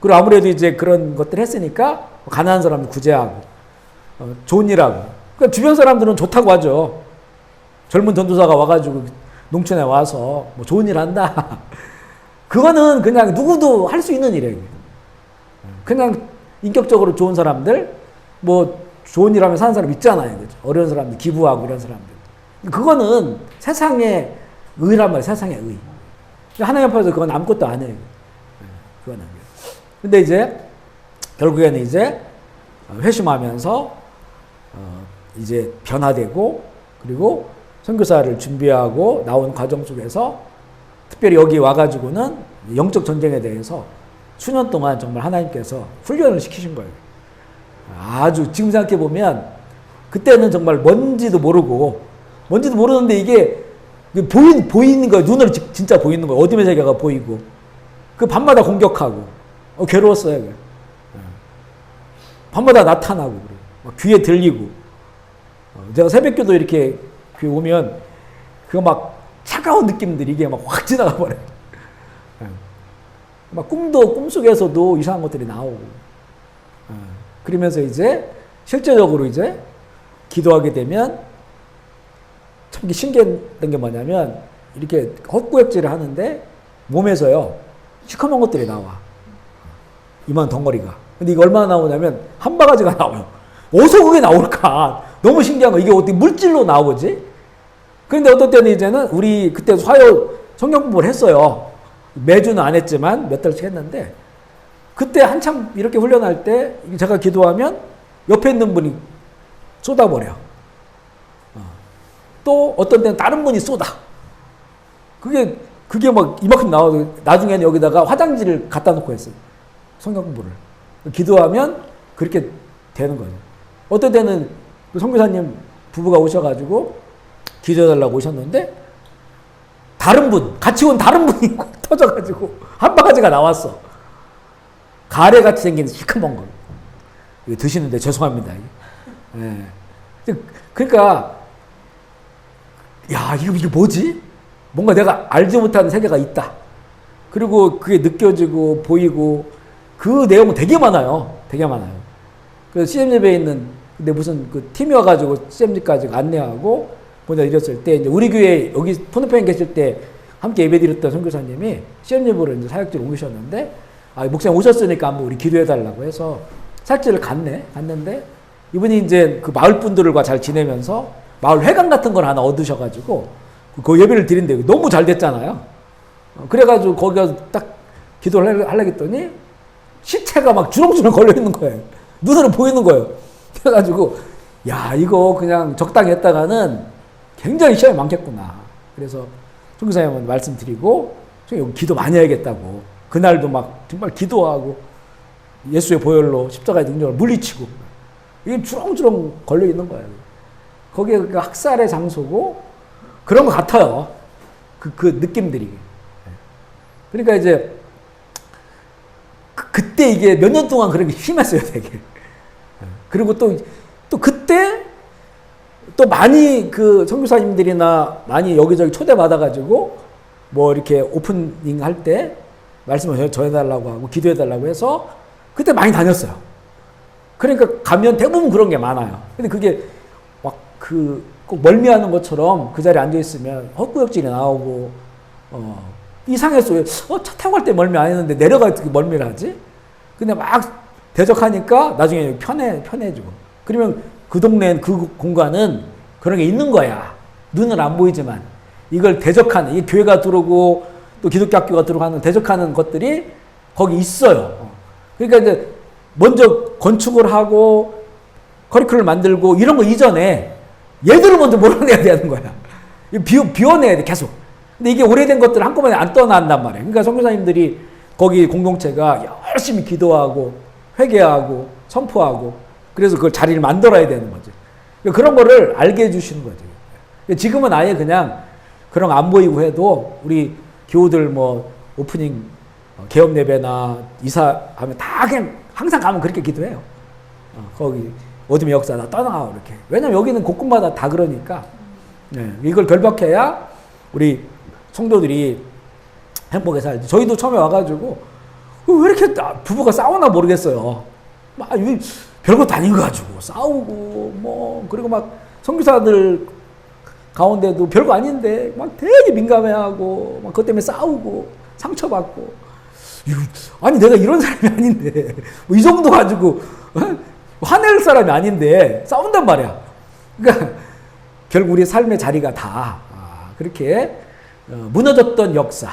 S1: 그리고 아무래도 이제 그런 것들 했으니까 가난한 사람을 구제하고 좋은 일하고 그러니까 주변 사람들은 좋다고 하죠. 젊은 전도사가 와가지고 농촌에 와서 뭐 좋은 일 한다. 그거는 그냥 누구도 할 수 있는 일이에요. 그냥 인격적으로 좋은 사람들, 뭐 좋은 일 하면 사는 사람 있잖아요. 그죠? 어려운 사람들, 기부하고 이런 사람들. 그거는 세상의 의란 말이에요. 세상의 의. 하나님 앞에서 그건 아무것도 안 해요. 그건 안 해요. 근데 이제, 결국에는 이제 회심하면서, 이제 변화되고, 그리고 선교사를 준비하고 나온 과정 속에서 특별히 여기 와가지고는 영적 전쟁에 대해서 수년 동안 정말 하나님께서 훈련을 시키신 거예요. 아주 지금 생각해 보면 그때는 정말 뭔지도 모르는데 이게 보이는 거예요. 눈으로 진짜 보이는 거예요. 어둠의 세계가 보이고 그 밤마다 공격하고 괴로웠어요. 밤마다 나타나고 막 귀에 들리고 제가 새벽기도 이렇게 귀에 오면 그거 막 차가운 느낌들이 이게 막 확 지나가 버려요. 막 꿈속에서도 이상한 것들이 나오고. 그러면서 이제 실제적으로 이제 기도하게 되면 참 신기했던 게 뭐냐면 이렇게 헛구역질을 하는데 몸에서요 시커먼 것들이 나와. 이만 덩어리가. 근데 이게 얼마나 나오냐면 한 바가지가 나와요. 어디서 그게 나올까? 너무 신기한 거. 이게 어떻게 물질로 나오지? 그런데 어떤 때는 이제는 우리 그때 화요 성경 공부를 했어요. 매주는 안 했지만 몇 달씩 했는데 그때 한참 이렇게 훈련할 때 제가 기도하면 옆에 있는 분이 쏟아버려. 또 어떤 때는 다른 분이 쏟아. 그게 막 이만큼 나와서 나중에는 여기다가 화장지를 갖다 놓고 했어요. 성경 공부를. 기도하면 그렇게 되는 거죠. 어떤 때는 선교사님 부부가 오셔가지고 기도해달라고 오셨는데 같이 온 다른 분이 터져가지고 한 바가지가 나왔어. 가래같이 생긴 시커먼 거. 이거 드시는데 죄송합니다. 예. 그러니까 야 이게 뭐지? 뭔가 내가 알지 못하는 세계가 있다. 그리고 그게 느껴지고 보이고 그 내용은 되게 많아요. 되게 많아요. 그래서 CM집에 있는 근데 무슨 그 팀이 와가지고 CM집까지 안내하고 보내 드렸을 때 이제 우리 교회 여기 푸른펜 계실 때 함께 예배드렸던 선교사님이 CM집으로 이제 사역지를 옮기셨는데 목사님 오셨으니까 한번 우리 기도해달라고 해서 사역지를 갔는데 이분이 이제 그 마을 분들과 잘 지내면서 마을 회관 같은 걸 하나 얻으셔가지고 그 예배를 드린데 너무 잘 됐잖아요. 그래가지고 거기가 딱 기도를 하려고 했더니 시체가 막 주렁주렁 걸려 있는 거예요. 눈으로 보이는 거예요. 그래가지고 야 이거 그냥 적당히 했다가는 굉장히 시험이 많겠구나. 그래서 선교사님은 말씀드리고 여기 기도 많이 해야겠다고 그날도 막 정말 기도하고 예수의 보혈로 십자가의 능력을 물리치고 이게 주렁주렁 걸려 있는 거예요. 거기에 그 학살의 장소고 그런 것 같아요. 그 느낌들이. 그러니까 이제 그때 이게 몇 년 동안 그렇게 심했어요, 되게. 그리고 또 그때 또 많이 그 선교사님들이나 많이 여기저기 초대받아가지고 뭐 이렇게 오프닝 할 때 말씀을 전해달라고 하고 기도해달라고 해서 그때 많이 다녔어요. 그러니까 가면 대부분 그런 게 많아요. 근데 그게 막 꼭 멀미하는 것처럼 그 자리에 앉아있으면 헛구역질이 나오고, 이상했어요. 차 타고 갈 때 멀미 안 했는데 내려가 어떻게 멀미를 하지? 근데 막 대적하니까 나중에 편해지고. 그러면 그 동네엔 그 공간은 그런 게 있는 거야. 눈은 안 보이지만. 이걸 대적하는, 이 교회가 들어오고 또 기독교 학교가 들어가는 대적하는 것들이 거기 있어요. 그러니까 이제 먼저 건축을 하고 커리큘럼을 만들고 이런 거 이전에 얘들을 먼저 몰아내야 되는 거야. 비워내야 돼, 계속. 근데 이게 오래된 것들을 한꺼번에 안 떠난단 말이에요. 그러니까 선교사님들이 거기 공동체가 열심히 기도하고 회개하고 선포하고 그래서 그걸 자리를 만들어야 되는 거죠. 그런 거를 알게 해주시는 거죠. 지금은 아예 그냥 그런 거 안 보이고 해도 우리 교우들 뭐 오프닝 개업 예배나 이사하면 다 그냥 항상 가면 그렇게 기도해요. 거기 어둠의 역사 다 떠나가고 이렇게. 왜냐면 여기는 곳곳마다 다 그러니까. 네, 이걸 결박해야 우리 성도들이 행복하게 살지. 저희도 처음에 와가지고 왜 이렇게 부부가 싸우나 모르겠어요. 막 별것도 아닌 거 가지고 싸우고 뭐 그리고 막 선교사들 가운데도 별거 아닌데 막 되게 민감해하고 막 그것 때문에 싸우고 상처받고. 아니 내가 이런 사람이 아닌데 뭐 이 정도 가지고 화낼 사람이 아닌데 싸운단 말이야. 그러니까 결국 우리 삶의 자리가 다 그렇게 무너졌던 역사.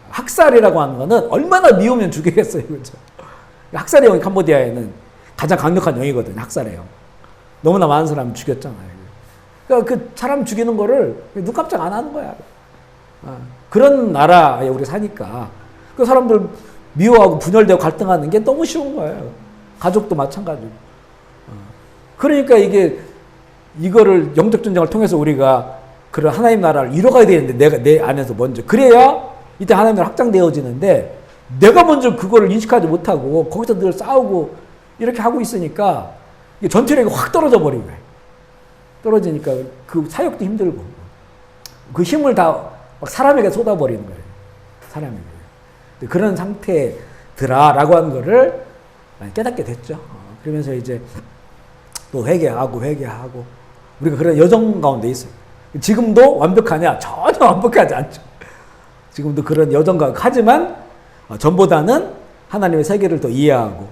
S1: 학살이라고 하는 거는 얼마나 미우면 죽이겠어요. 그렇죠? 학살의 영이 캄보디아에는 가장 강력한 영이거든요. 학살의 영. 너무나 많은 사람 죽였잖아요. 그러니까 그 사람 죽이는 거를 눈 깜짝 안 하는 거야. 그런 나라에 우리 사니까 그 사람들 미워하고 분열되고 갈등하는 게 너무 쉬운 거예요. 가족도 마찬가지고. 그러니까 이거를 영적 전쟁을 통해서 우리가 그런 하나님 나라를 이뤄가야 되는데 내 안에서 먼저. 그래야 이때 하나님 나라 확장되어지는데 내가 먼저 그거를 인식하지 못하고 거기서 늘 싸우고 이렇게 하고 있으니까 전투력이 확 떨어져 버린 거예요. 떨어지니까 그 사역도 힘들고 그 힘을 다 막 사람에게 쏟아버리는 거예요. 사람에게. 그런 상태더라라고 하는 거를 깨닫게 됐죠. 그러면서 이제 또 회개하고 우리가 그런 여정 가운데 있어요. 지금도 완벽하냐? 전혀 완벽하지 않죠. 지금도 그런 여정 가운데 하지만 전보다는 하나님의 세계를 더 이해하고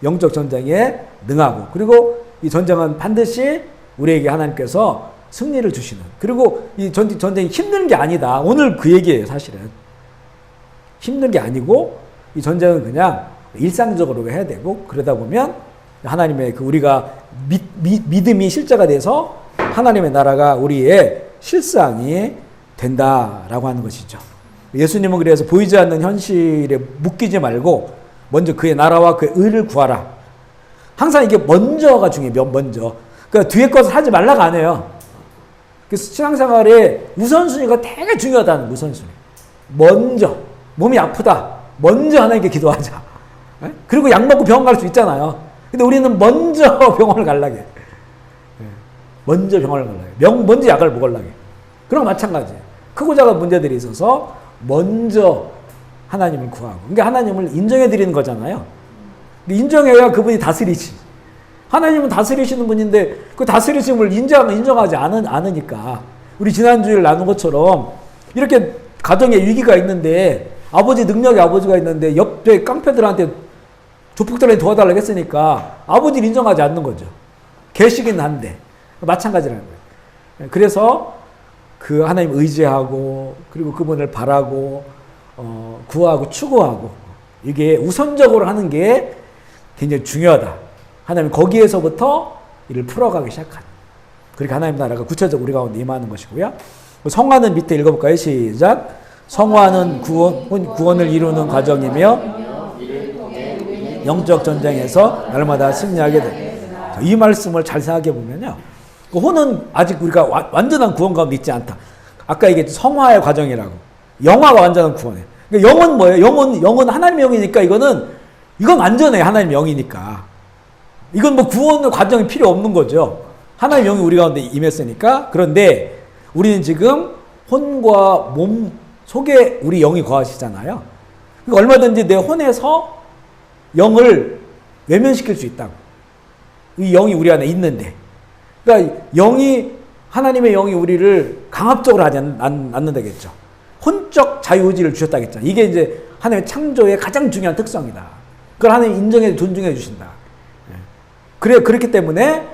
S1: 영적 전쟁에 능하고 그리고 이 전쟁은 반드시 우리에게 하나님께서 승리를 주시는. 그리고 이 전쟁이 힘든 게 아니다. 오늘 그 얘기예요, 사실은. 힘든 게 아니고 이 전쟁은 그냥 일상적으로 해야 되고 그러다 보면 하나님의 우리가 믿음이 실제가 돼서 하나님의 나라가 우리의 실상이 된다라고 하는 것이죠. 예수님은 그래서 보이지 않는 현실에 묶이지 말고 먼저 그의 나라와 그의 의를 구하라. 항상 이게 먼저가 중요해요. 먼저. 그러니까 뒤에 것을 하지 말라가 아니에요. 그래서 신앙생활에 우선순위가 되게 중요하다는 우선순위. 먼저. 몸이 아프다. 먼저 하나님께 기도하자. 그리고 약 먹고 병원 갈 수 있잖아요. 근데 우리는 먼저 병원을 가려게. 먼저 병원을 가려게. 먼저 약을 먹으려게. 그런 거 마찬가지예요. 크고 작은 문제들이 있어서 먼저 하나님을 구하고. 그러니까 하나님을 인정해 드리는 거잖아요. 인정해야 그분이 다스리지. 하나님은 다스리시는 분인데 그 다스리심을 인정하지 않으니까. 우리 지난주에 나눈 것처럼 이렇게 가정에 위기가 있는데 아버지 능력의 아버지가 있는데 옆에 깡패들한테 조폭들한테 도와달라고 했으니까 아버지를 인정하지 않는 거죠. 계시긴 한데 마찬가지라는 거예요. 그래서 그 하나님 의지하고 그리고 그분을 바라고 구하고 추구하고 이게 우선적으로 하는 게 굉장히 중요하다. 하나님 거기에서부터 이를 풀어가기 시작하는. 그러니까 하나님 나라가 구체적으로 우리 가운데 임하는 것이고요. 성화는 밑에 읽어볼까요? 시작. 성화는 구원을 이루는 과정이며 영적 전쟁에서 날마다 승리하게 된다. 이 말씀을 잘 생각해 보면요. 그 혼은 아직 우리가 완전한 구원 가운데 있지 않다. 아까 얘기했죠. 성화의 과정이라고. 영화가 완전한 구원이에요. 그러니까 영은 뭐예요? 영은 하나님의 영이니까 이건 완전해. 하나님의 영이니까. 이건 뭐 구원의 과정이 필요 없는 거죠. 하나님의 영이 우리 가운데 임했으니까. 그런데 우리는 지금 혼과 몸 속에 우리 영이 거하시잖아요. 그러니까 얼마든지 내 혼에서 영을 외면시킬 수 있다고. 이 영이 우리 안에 있는데. 그러니까 하나님의 영이 우리를 강압적으로 하지 않는다겠죠. 혼적 자유의지를 주셨다겠죠. 이게 이제 하나님의 창조의 가장 중요한 특성이다. 그걸 하나님 인정해 존중해 주신다. 그렇기 때문에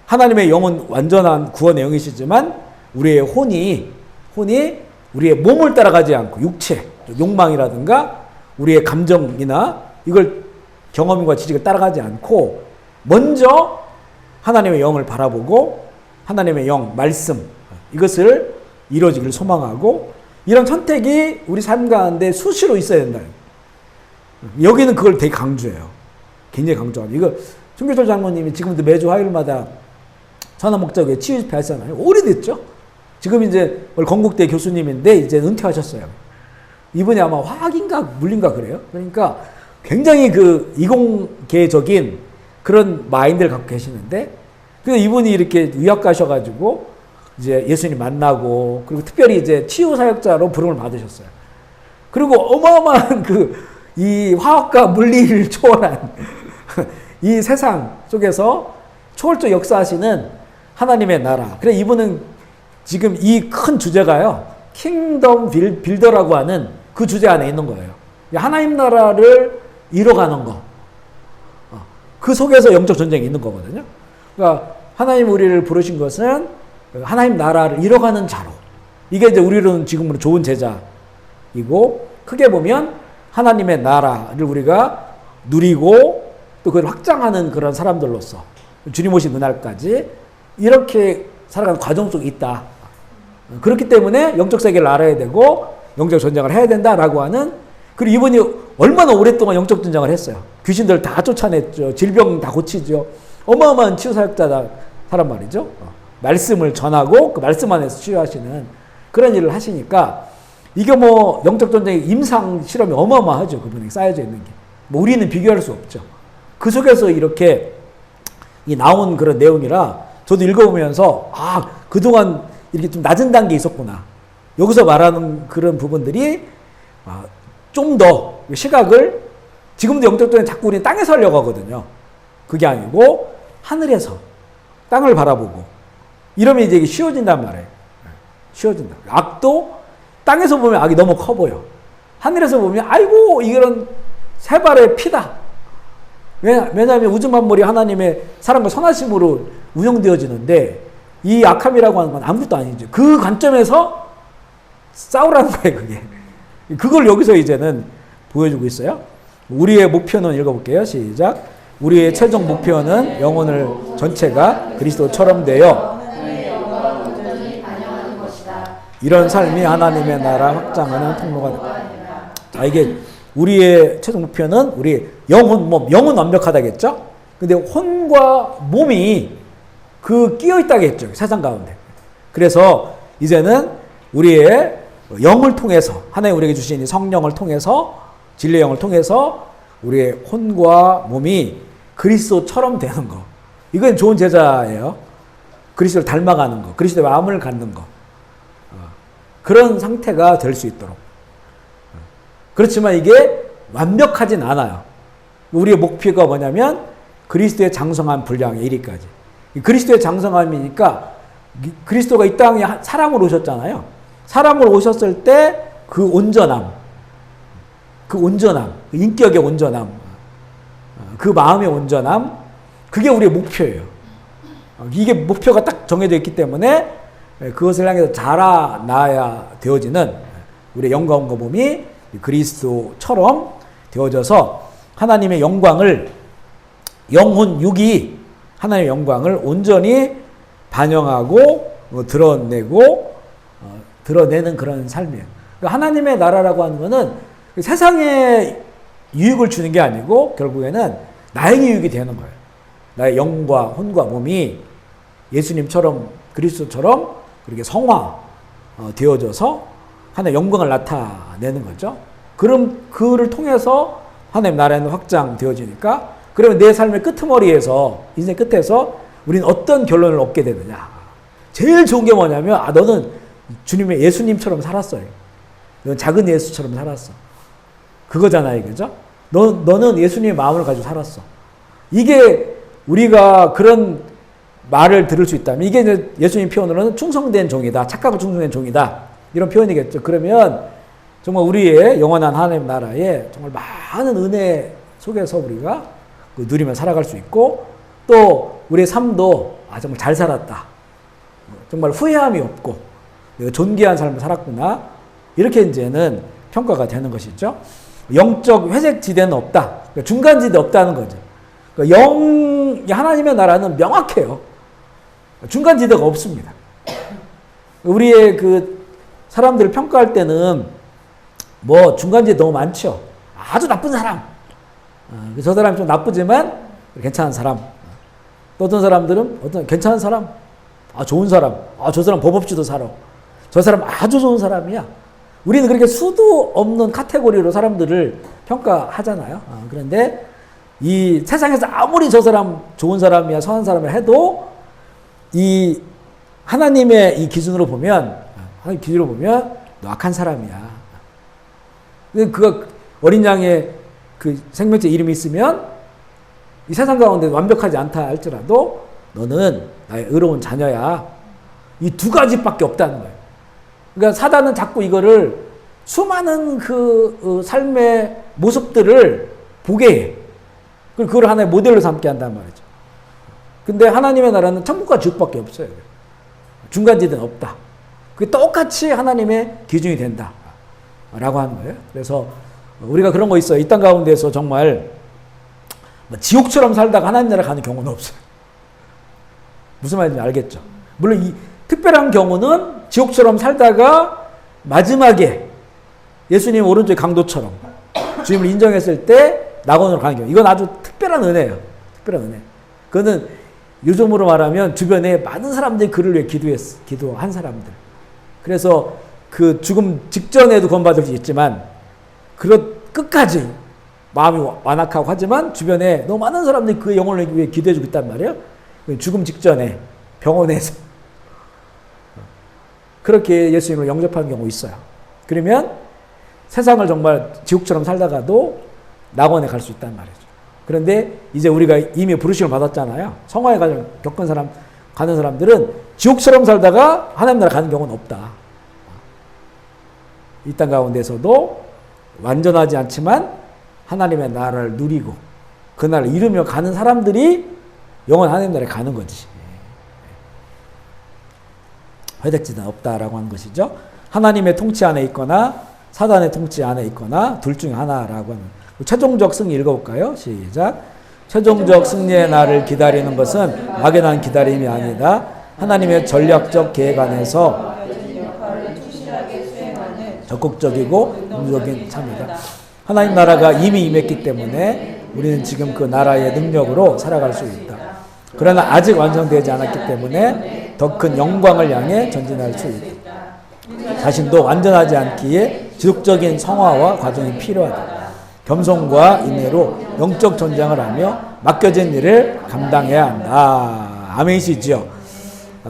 S1: 하나님의 영은 완전한 구원의 영이시지만 우리의 혼이 우리의 몸을 따라가지 않고 육체, 욕망이라든가 우리의 감정이나 이걸 경험과 지식을 따라가지 않고 먼저 하나님의 영을 바라보고 하나님의 영, 말씀 이것을 이루어지기를 소망하고 이런 선택이 우리 삶 가운데 수시로 있어야 된다. 여기는 그걸 되게 강조해요. 굉장히 강조하죠. 이거 송교철 장로님이 지금도 매주 화요일마다 천안목적에 치유 집회 하잖아요. 오래됐죠? 지금 이제 건국대 교수님인데 이제 은퇴하셨어요. 이분이 아마 화학인가 물리인가 그래요. 그러니까 굉장히 그 이공계적인 그런 마인드를 갖고 계시는데 그래서 이분이 이렇게 유학 가셔가지고 이제 예수님 만나고 그리고 특별히 이제 치유 사역자로 부름을 받으셨어요. 그리고 어마어마한 이 화학과 물리를 초월한 이 세상 속에서 초월적 역사하시는 하나님의 나라. 그래 이분은 지금 이 큰 주제가요. 킹덤 빌더라고 하는 그 주제 안에 있는 거예요. 하나님 나라를 이뤄가는 거. 그 속에서 영적 전쟁이 있는 거거든요. 그러니까 하나님 우리를 부르신 것은 하나님 나라를 이뤄가는 자로. 이게 이제 우리로는 지금으로 좋은 제자이고 크게 보면 하나님의 나라를 우리가 누리고 또 그걸 확장하는 그런 사람들로서 주님 오신 그날까지 이렇게 살아가는 과정 속에 있다. 그렇기 때문에 영적 세계를 알아야 되고 영적 전쟁을 해야 된다라고 하는 그리고 이분이 얼마나 오랫동안 영적 전쟁을 했어요. 귀신들 다 쫓아냈죠. 질병 다 고치죠. 어마어마한 치유사역자다 사람 말이죠. 말씀을 전하고 그 말씀 안에서 치유하시는 그런 일을 하시니까 이게 뭐 영적 전쟁의 임상 실험이 어마어마하죠. 그분에게 쌓여져 있는 게. 뭐 우리는 비교할 수 없죠. 그 속에서 이렇게 나온 그런 내용이라 저도 읽어보면서 그동안 이렇게 좀 낮은 단계에 있었구나. 여기서 말하는 그런 부분들이 좀 더 시각을 지금도 영적 전쟁 자꾸 우리는 땅에서 하려고 하거든요. 그게 아니고 하늘에서 땅을 바라보고 이러면 이제 이게 쉬워진단 말이에요. 쉬워진다. 악도 땅에서 보면 악이 너무 커 보여. 하늘에서 보면 아이고 이런 세 발의 피다. 왜냐하면 우주 만물이 하나님의 사랑과 선하심으로 운영되어지는데 이 악함이라고 하는 건 아무것도 아니죠. 그 관점에서 싸우라는 거예요. 그걸 여기서 이제는 보여주고 있어요. 우리의 목표는 읽어볼게요. 시작. 우리의 최종 목표는 영혼을 전체가 그리스도처럼 되어 이런 삶이 하나님의 나라 확장하는 통로가 됩니다. 자, 이게 우리의 최종 목표는 우리 영혼, 영은 완벽하다겠죠? 근데 혼과 몸이 끼어 있다겠죠. 세상 가운데. 그래서 이제는 우리의 영을 통해서 하나님 우리에게 주신 성령을 통해서 진리의 영을 통해서 우리의 혼과 몸이 그리스도처럼 되는 거. 이건 좋은 제자예요. 그리스도를 닮아가는 거. 그리스도의 마음을 갖는 거. 그런 상태가 될 수 있도록. 그렇지만 이게 완벽하진 않아요. 우리의 목표가 뭐냐면 그리스도의 장성한 분량에 이르기까지. 그리스도의 장성함이니까 그리스도가 이 땅에 사람으로 오셨잖아요. 사람으로 오셨을 때 그 온전함, 인격의 온전함, 그 마음의 온전함, 그게 우리의 목표예요. 이게 목표가 딱 정해져 있기 때문에 그것을 향해서 자라나야 되어지는 우리의 영광과 몸이 그리스도처럼 되어져서 하나님의 영광을 영혼 육이 하나님의 영광을 온전히 반영하고 드러내는 그런 삶이에요. 그러니까 하나님의 나라라고 하는 거는 세상에 유익을 주는 게 아니고 결국에는 나에게 유익이 되는 거예요. 나의 영과 혼과 몸이 예수님처럼 그리스도처럼 그렇게 성화 되어져서 하나님의 영광을 나타내는 거죠. 그럼 그를 통해서 하나님 나라는 확장되어지니까 그러면 내 삶의 끄트머리에서 인생 끝에서 우리는 어떤 결론을 얻게 되느냐. 제일 좋은 게 뭐냐면 너는 주님의 예수님처럼 살았어요. 너는 작은 예수처럼 살았어. 그거잖아요. 그죠? 너는 예수님의 마음을 가지고 살았어. 이게 우리가 그런 말을 들을 수 있다면 이게 이제 예수님 표현으로는 충성된 종이다. 착하고 충성된 종이다. 이런 표현이겠죠. 그러면 정말 우리의 영원한 하나님 나라에 정말 많은 은혜 속에서 우리가 누리며 살아갈 수 있고 또 우리의 삶도 정말 잘 살았다. 정말 후회함이 없고 내가 존귀한 삶을 살았구나. 이렇게 이제는 평가가 되는 것이죠. 영적 회색 지대는 없다. 그러니까 중간 지대 없다는 거죠. 그러니까 하나님의 나라는 명확해요. 중간 지대가 없습니다. 우리의 그 사람들을 평가할 때는 뭐 중간 지대 너무 많죠. 아주 나쁜 사람. 저 사람이 좀 나쁘지만 괜찮은 사람. 또 어떤 사람들은 괜찮은 사람. 좋은 사람. 저 사람 법 없이도 살아. 저 사람 아주 좋은 사람이야. 우리는 그렇게 수도 없는 카테고리로 사람들을 평가하잖아요. 그런데 이 세상에서 아무리 저 사람 좋은 사람이야 선한 사람을 해도 이 하나님의 이 기준으로 보면 너 악한 사람이야. 그가 어린 양의 그 생명체 이름이 있으면 이 세상 가운데 완벽하지 않다 할지라도 너는 나의 의로운 자녀야. 이 두 가지밖에 없다는 거예요. 그러니까 사단은 자꾸 이거를 수많은 그 삶의 모습들을 보게 해. 그리고 그걸 하나의 모델로 삼게 한단 말이죠. 근데 하나님의 나라는 천국과 지옥밖에 없어요. 중간지대는 없다. 그게 똑같이 하나님의 기준이 된다. 라고 하는 거예요. 그래서 우리가 그런 거 있어요. 이 땅 가운데서 정말 지옥처럼 살다가 하나님 나라 가는 경우는 없어요. 무슨 말인지 알겠죠? 물론 이 특별한 경우는 지옥처럼 살다가 마지막에 예수님 오른쪽의 강도처럼 주님을 인정했을 때 낙원으로 가는 경우. 이건 아주 특별한 은혜예요. 특별한 은혜. 그거는 요즘으로 말하면 주변에 많은 사람들이 그를 위해 기도한 사람들. 그래서 그 죽음 직전에도 구원받을 수 있지만 끝까지 마음이 완악하고 하지만 주변에 너무 많은 사람들이 그 영혼을 위해 기도해주고 있단 말이에요. 죽음 직전에 병원에서 그렇게 예수님을 영접하는 경우 있어요. 그러면 세상을 정말 지옥처럼 살다가도 낙원에 갈 수 있단 말이죠. 그런데 이제 우리가 이미 부르심을 받았잖아요. 성화에 가는 사람들은 지옥처럼 살다가 하나님 나라 가는 경우는 없다. 이 땅 가운데서도 완전하지 않지만 하나님의 나라를 누리고 그 나라를 이루며 가는 사람들이 영원 하나님 나라에 가는 거지. 회색지대는 없다라고 하는 것이죠. 하나님의 통치 안에 있거나 사단의 통치 안에 있거나 둘 중에 하나라고 하는. 최종적 승리 읽어볼까요? 시작. 최종적 승리의 날을 기다리는 것은 막연한 기다림이 아니다. 하나님의 전략적 계획 안에서 적극적이고 능력적인 참이다. 하나님 나라가 이미 임했기 때문에 우리는 지금 그 나라의 능력으로 살아갈 수 있다. 그러나 아직 완성되지 않았기 때문에 더 큰 영광을 향해 전진할 수 있다. 자신도 완전하지 않기에 지속적인 성화와 과정이 필요하다. 겸손과 인내로 영적 전쟁을 하며 맡겨진 일을 감당해야 한다. 아멘이시죠?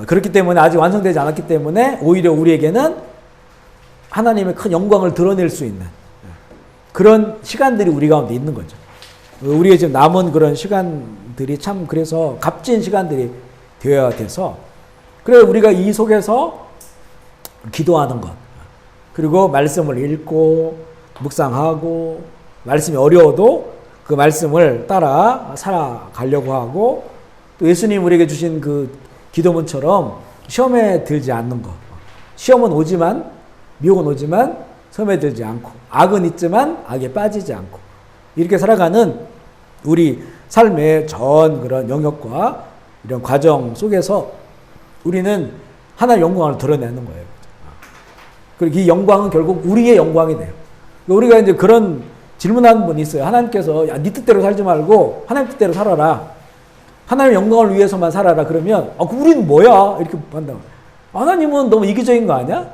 S1: 그렇기 때문에 아직 완성되지 않았기 때문에 오히려 우리에게는 하나님의 큰 영광을 드러낼 수 있는 그런 시간들이 우리 가운데 있는 거죠. 우리의 지금 남은 그런 시간들이 참 그래서 값진 시간들이 되어야 돼서 그래 우리가 이 속에서 기도하는 것 그리고 말씀을 읽고 묵상하고 말씀이 어려워도 그 말씀을 따라 살아가려고 하고 또 예수님 우리에게 주신 그 기도문처럼 시험에 들지 않는 것. 시험은 오지만 미혹은 오지만 시험에 들지 않고 악은 있지만 악에 빠지지 않고 이렇게 살아가는 우리 삶의 전 그런 영역과 이런 과정 속에서 우리는 하나의 영광을 드러내는 거예요. 그리고 이 영광은 결국 우리의 영광이 돼요. 우리가 이제 그런 질문하는 분이 있어요. 하나님께서 야, 네 뜻대로 살지 말고 하나님 뜻대로 살아라. 하나님의 영광을 위해서만 살아라. 그러면 우리는 뭐야? 이렇게 한다고. 하나님은 너무 이기적인 거 아니야?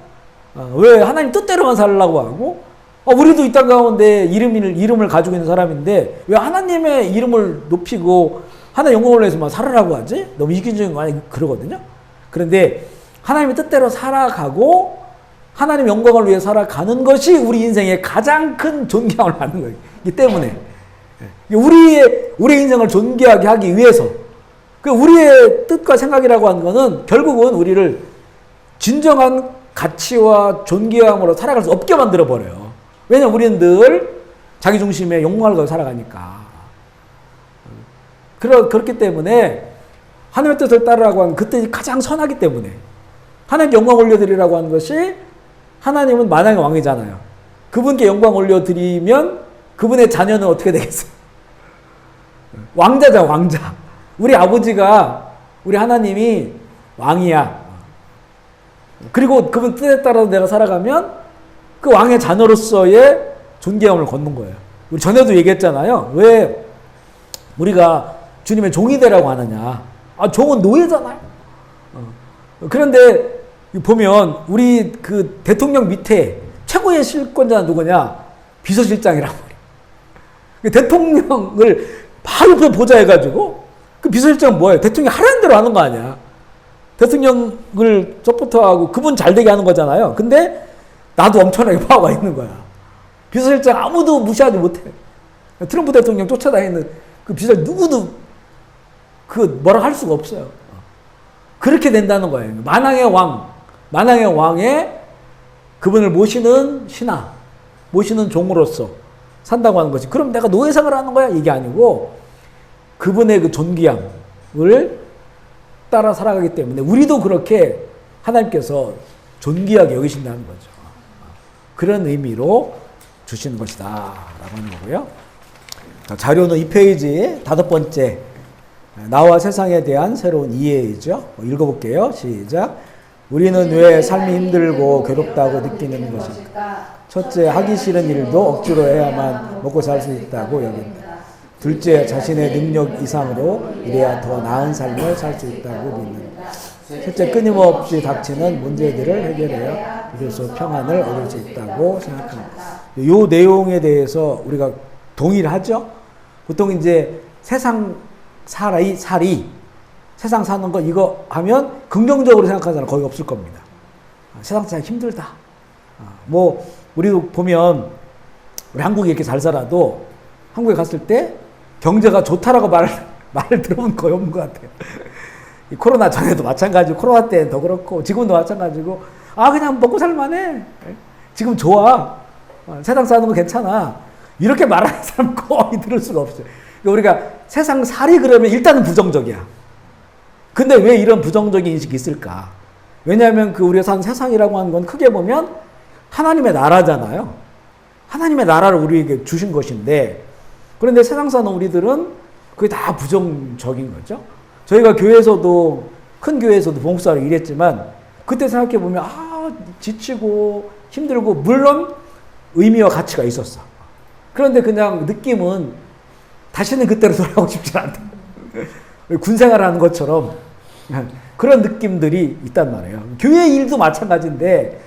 S1: 왜 하나님 뜻대로만 살라고 하고 우리도 이 땅 가운데 이름을 가지고 있는 사람인데 왜 하나님의 이름을 높이고 하나님의 영광을 위해서만 살아라고 하지? 너무 이기적인 거 아니야? 그러거든요. 그런데 하나님의 뜻대로 살아가고 하나님 영광을 위해 살아가는 것이 우리 인생의 가장 큰 존경을 받는 거예요. 이기 때문에 우리의 인생을 존귀하게 하기 위해서 우리의 뜻과 생각이라고 하는 것은 결국은 우리를 진정한 가치와 존귀함으로 살아갈 수 없게 만들어 버려요. 왜냐하면 우리는 늘 자기 중심의 욕망을 가지고 살아가니까. 그렇기 때문에 하나님의 뜻을 따르라고 하는 그 뜻이 가장 선하기 때문에 하나님께 영광 올려드리라고 하는 것이 하나님은 만왕의 왕이잖아요. 그분께 영광 올려드리면 그분의 자녀는 어떻게 되겠어요? 왕자죠, 왕자. 우리 아버지가 우리 하나님이 왕이야. 그리고 그분 뜻에 따라서 내가 살아가면 그 왕의 자녀로서의 존귀함을 걷는 거예요. 우리 전에도 얘기했잖아요. 왜 우리가 주님의 종이 되라고 하느냐. 종은 노예잖아요. 그런데 보면 우리 그 대통령 밑에 최고의 실권자는 누구냐? 비서실장이라고 그래요. 대통령을 바로 보좌해가지고 그 비서실장은 뭐예요? 대통령이 하라는 대로 하는 거 아니야. 대통령을 서포트하고 그분 잘 되게 하는 거잖아요. 근데 나도 엄청나게 파워가 있는 거야. 비서실장 아무도 무시하지 못해. 트럼프 대통령 쫓아다니는 그 비서 누구도 뭐라 할 수가 없어요. 그렇게 된다는 거예요. 만왕의 왕의 그분을 모시는 신하, 모시는 종으로서 산다고 하는 것이. 그럼 내가 노예생활을 하는 거야? 이게 아니고 그분의 그 존귀함을 따라 살아가기 때문에 우리도 그렇게 하나님께서 존귀하게 여기신다는 거죠. 그런 의미로 주시는 것이다 라고 하는 거고요. 자료는 2페이지 5번째 나와 세상에 대한 새로운 이해이죠. 읽어볼게요. 시작. 우리는 왜 삶이 힘들고 괴롭다고 느끼는 것일까? 첫째, 하기 싫은 일도 억지로 해야만 먹고 살 수 있다고 여긴다. 둘째, 자신의 능력 이상으로 이래야 더 나은 삶을 살 수 있다고 믿는다. 셋째, 끊임없이 닥치는 문제들을 해결해야 비로소 평안을 얻을 수 있다고 생각합니다. 이 내용에 대해서 우리가 동의를 하죠. 보통 이제 세상 세상 사는 거 이거 하면 긍정적으로 생각하는 사람 거의 없을 겁니다. 세상 살기 힘들다. 우리도 보면 우리 한국에 이렇게 잘 살아도 한국에 갔을 때 경제가 좋다라고 말을 들어본 거의 없는 것 같아요. 코로나 전에도 마찬가지고 코로나 때는 더 그렇고 지금도 마찬가지고 그냥 먹고 살만해. 지금 좋아. 세상 사는 거 괜찮아. 이렇게 말하는 사람 거의 들을 수가 없어요. 우리가 세상 살이 그러면 일단은 부정적이야. 근데 왜 이런 부정적인 인식이 있을까? 왜냐하면 우리가 사는 세상이라고 하는 건 크게 보면 하나님의 나라잖아요. 하나님의 나라를 우리에게 주신 것인데 그런데 세상 사는 우리들은 그게 다 부정적인 거죠. 저희가 교회에서도 큰 교회에서도 봉사를 일했지만 그때 생각해 보면 지치고 힘들고 물론 의미와 가치가 있었어. 그런데 그냥 느낌은 다시는 그때로 돌아가고 싶지 않다. 군생활하는 것처럼 그런 느낌들이 있단 말이에요. 교회 일도 마찬가지인데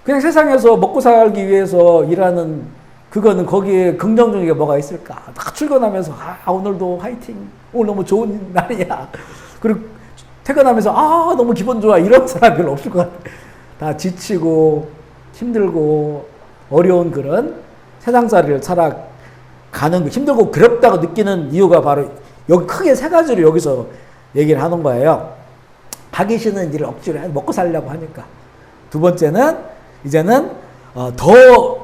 S1: 그냥 세상에서 먹고 살기 위해서 일하는 그거는 거기에 긍정적인 게 뭐가 있을까? 딱 출근하면서 오늘도 화이팅. 오늘 너무 좋은 날이야. 그리고 퇴근하면서 너무 기분 좋아. 이런 사람 별로 없을 것 같아. 다 지치고 힘들고 어려운 그런 세상살이를 살아가는 힘들고 괴롭다고 느끼는 이유가 바로 여기 크게 3가지로 여기서 얘기를 하는 거예요. 하기 싫은 일을 억지로 먹고 살려고 하니까. 두 번째는 이제는 더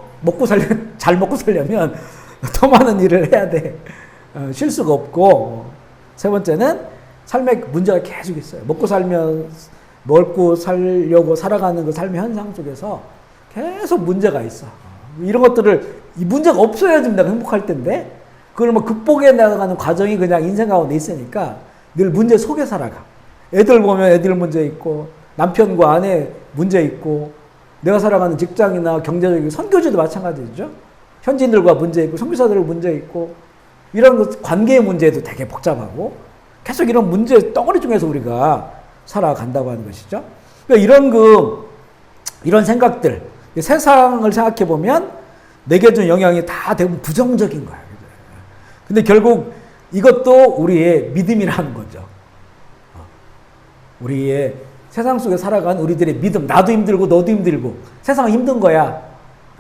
S1: 잘 먹고 살려면 더 많은 일을 해야 돼. 쉴 수가 없고. 세 번째는 삶에 문제가 계속 있어요. 먹고 살려고 살아가는 그 삶의 현상 속에서 계속 문제가 있어. 이런 것들을 이 문제가 없어야지 내가 행복할 텐데 그걸 극복해 나가는 과정이 그냥 인생 가운데 있으니까 늘 문제 속에 살아가. 애들 보면 애들 문제 있고 남편과 아내 문제 있고 내가 살아가는 직장이나 경제적인 선교지도 마찬가지죠. 현지인들과 문제 있고 선교사들과 문제 있고 이런 관계의 문제도 되게 복잡하고 계속 이런 문제 덩어리 중에서 우리가 살아간다고 하는 것이죠. 그러니까 이런 생각들, 세상을 생각해 보면 내게 준 영향이 다 대부분 부정적인 거야. 근데 결국 이것도 우리의 믿음이라는 거죠. 우리의 세상 속에 살아가는 우리들의 믿음, 나도 힘들고 너도 힘들고 세상은 힘든 거야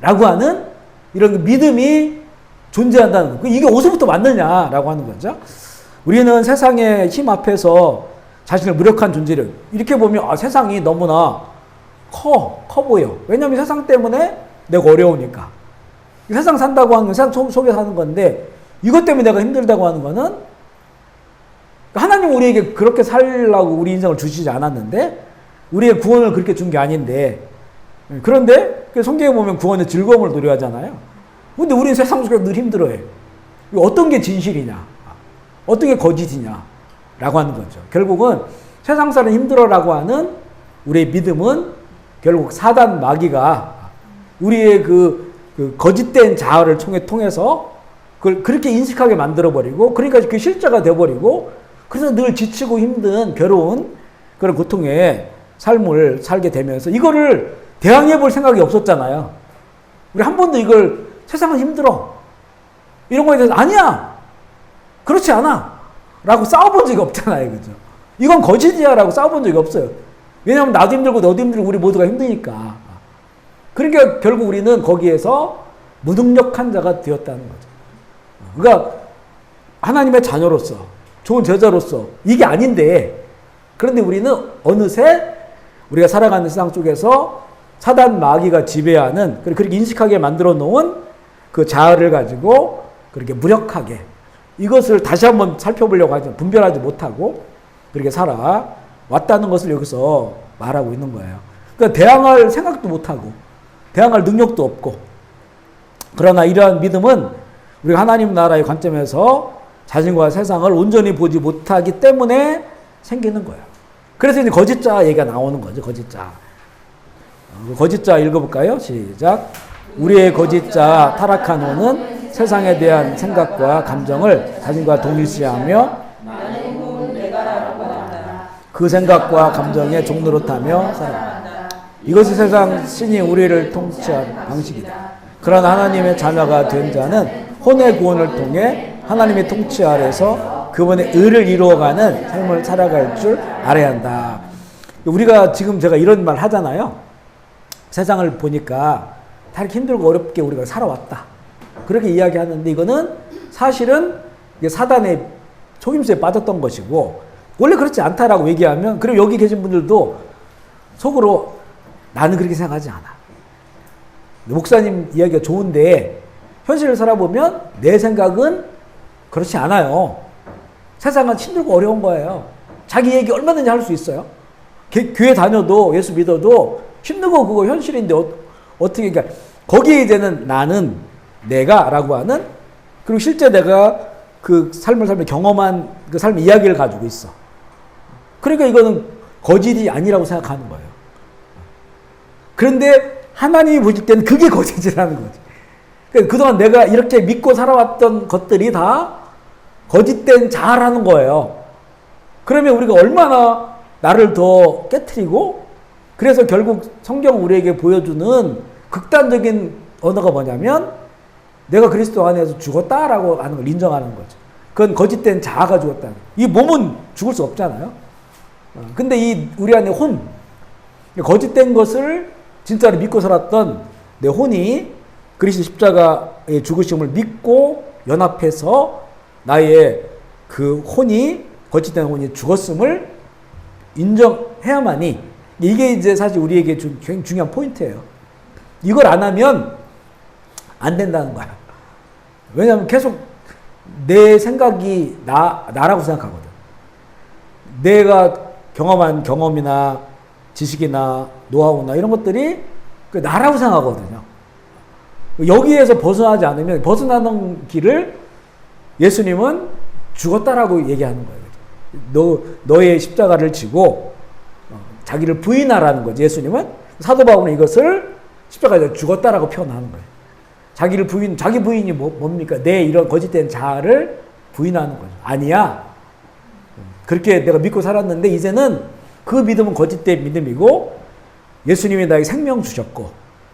S1: 라고 하는 이런 믿음이 존재한다는 거. 이게 어디서부터 왔느냐라고 하는 거죠. 우리는 세상의 힘 앞에서 자신을 무력한 존재를 이렇게 보면 세상이 너무나 커 보여. 왜냐하면 세상 때문에 내가 어려우니까. 세상 산다고 하는 건 세상 속에 사는 건데 이것 때문에 내가 힘들다고 하는 거는 하나님 우리에게 그렇게 살라고 우리 인생을 주시지 않았는데 우리의 구원을 그렇게 준 게 아닌데 그런데 성경에 보면 구원의 즐거움을 노려하잖아요. 근데 우리는 세상 속에서 늘 힘들어해. 어떤 게 진실이냐 어떤 게 거짓이냐 라고 하는 거죠. 결국은 세상 사는 힘들어라고 하는 우리의 믿음은 결국 사단 마귀가 우리의 그 거짓된 자아를 통해서 그걸 그렇게 인식하게 만들어버리고 그러니까 그 실제가 돼버리고 그래서 늘 지치고 힘든 괴로운 그런 고통의 삶을 살게 되면서 이거를 대항해 볼 생각이 없었잖아요. 우리 한 번도 이걸 세상은 힘들어 이런 거에 대해서 아니야 그렇지 않아 라고 싸워본 적이 없잖아요. 그죠? 이건 거짓이야 라고 싸워본 적이 없어요. 왜냐하면 나도 힘들고 너도 힘들고 우리 모두가 힘드니까. 그러니까 결국 우리는 거기에서 무능력한 자가 되었다는 거죠. 그러니까 하나님의 자녀로서 좋은 제자로서 이게 아닌데 그런데 우리는 어느새 우리가 살아가는 세상 속에서 사단 마귀가 지배하는 그렇게 인식하게 만들어 놓은 그 자아를 가지고 그렇게 무력하게 이것을 다시 한번 살펴보려고 하지 분별하지 못하고 그렇게 살아왔다는 것을 여기서 말하고 있는 거예요. 그러니까 대항할 생각도 못하고 대항할 능력도 없고 그러나 이러한 믿음은 우리가 하나님 나라의 관점에서 자신과 세상을 온전히 보지 못하기 때문에 생기는 거예요. 그래서 이제 거짓자 얘기가 나오는 거죠. 거짓자. 거짓자 읽어볼까요? 시작. 우리의 거짓자 타락한 호는 세상에 대한 생각과 감정을 자신과 동일시하며 그 생각과 감정에 종노릇하며 살아간다. 이것이 세상 신이 우리를 통치한 방식이다. 그러나 하나님의 자녀가 된 자는 혼의 구원을 통해 하나님의 통치 아래서 그분의 의를 이루어가는 삶을 살아갈 줄 알아야 한다. 우리가 지금 제가 이런 말 하잖아요. 세상을 보니까 다 이렇게 힘들고 어렵게 우리가 살아왔다. 그렇게 이야기하는데 이거는 사실은 사단의 속임수에 빠졌던 것이고 원래 그렇지 않다라고 얘기하면 그리고 여기 계신 분들도 속으로 나는 그렇게 생각하지 않아. 목사님 이야기가 좋은데 현실을 살아보면 내 생각은 그렇지 않아요. 세상은 힘들고 어려운 거예요. 자기 얘기 얼마든지 할 수 있어요. 교회 다녀도 예수 믿어도 힘들고 그거 현실인데 어떻게 그러니까 거기에 이제는 나는 내가 라고 하는 그리고 실제 내가 그 삶을 살며 경험한 그 삶의 이야기를 가지고 있어. 그러니까 이거는 거짓이 아니라고 생각하는 거예요. 그런데 하나님이 보실 때는 그게 거짓이라는 거지. 그러니까 그동안 내가 이렇게 믿고 살아왔던 것들이 다 거짓된 자아라는 거예요. 그러면 우리가 얼마나 나를 더 깨트리고 그래서 결국 성경 우리에게 보여주는 극단적인 언어가 뭐냐면 내가 그리스도 안에서 죽었다라고 하는 걸 인정하는 거죠. 그건 거짓된 자아가 죽었다는 거예요. 이 몸은 죽을 수 없잖아요. 근데 이 우리 안에 혼, 거짓된 것을 진짜로 믿고 살았던 내 혼이 그리스도 십자가의 죽으심을 믿고 연합해서 나의 그 혼이 거짓된 혼이 죽었음을 인정해야만이 이게 이제 사실 우리에게 굉장히 중요한 포인트예요. 이걸 안 하면 안 된다는 거야. 왜냐하면 계속 내 생각이 나라고 생각하거든. 내가 경험한 경험이나 지식이나 노하우나 이런 것들이 나라고 생각하거든요. 여기에서 벗어나지 않으면 벗어나는 길을 예수님은 죽었다라고 얘기하는 거예요. 너의 십자가를 지고 자기를 부인하라는 거지. 예수님은 사도 바울은 이것을 십자가에서 죽었다라고 표현하는 거예요. 자기 부인이 뭡니까? 내 이런 거짓된 자아를 부인하는 거죠. 아니야. 그렇게 내가 믿고 살았는데 이제는 그 믿음은 거짓된 믿음이고 예수님이 나에게 생명 주셨고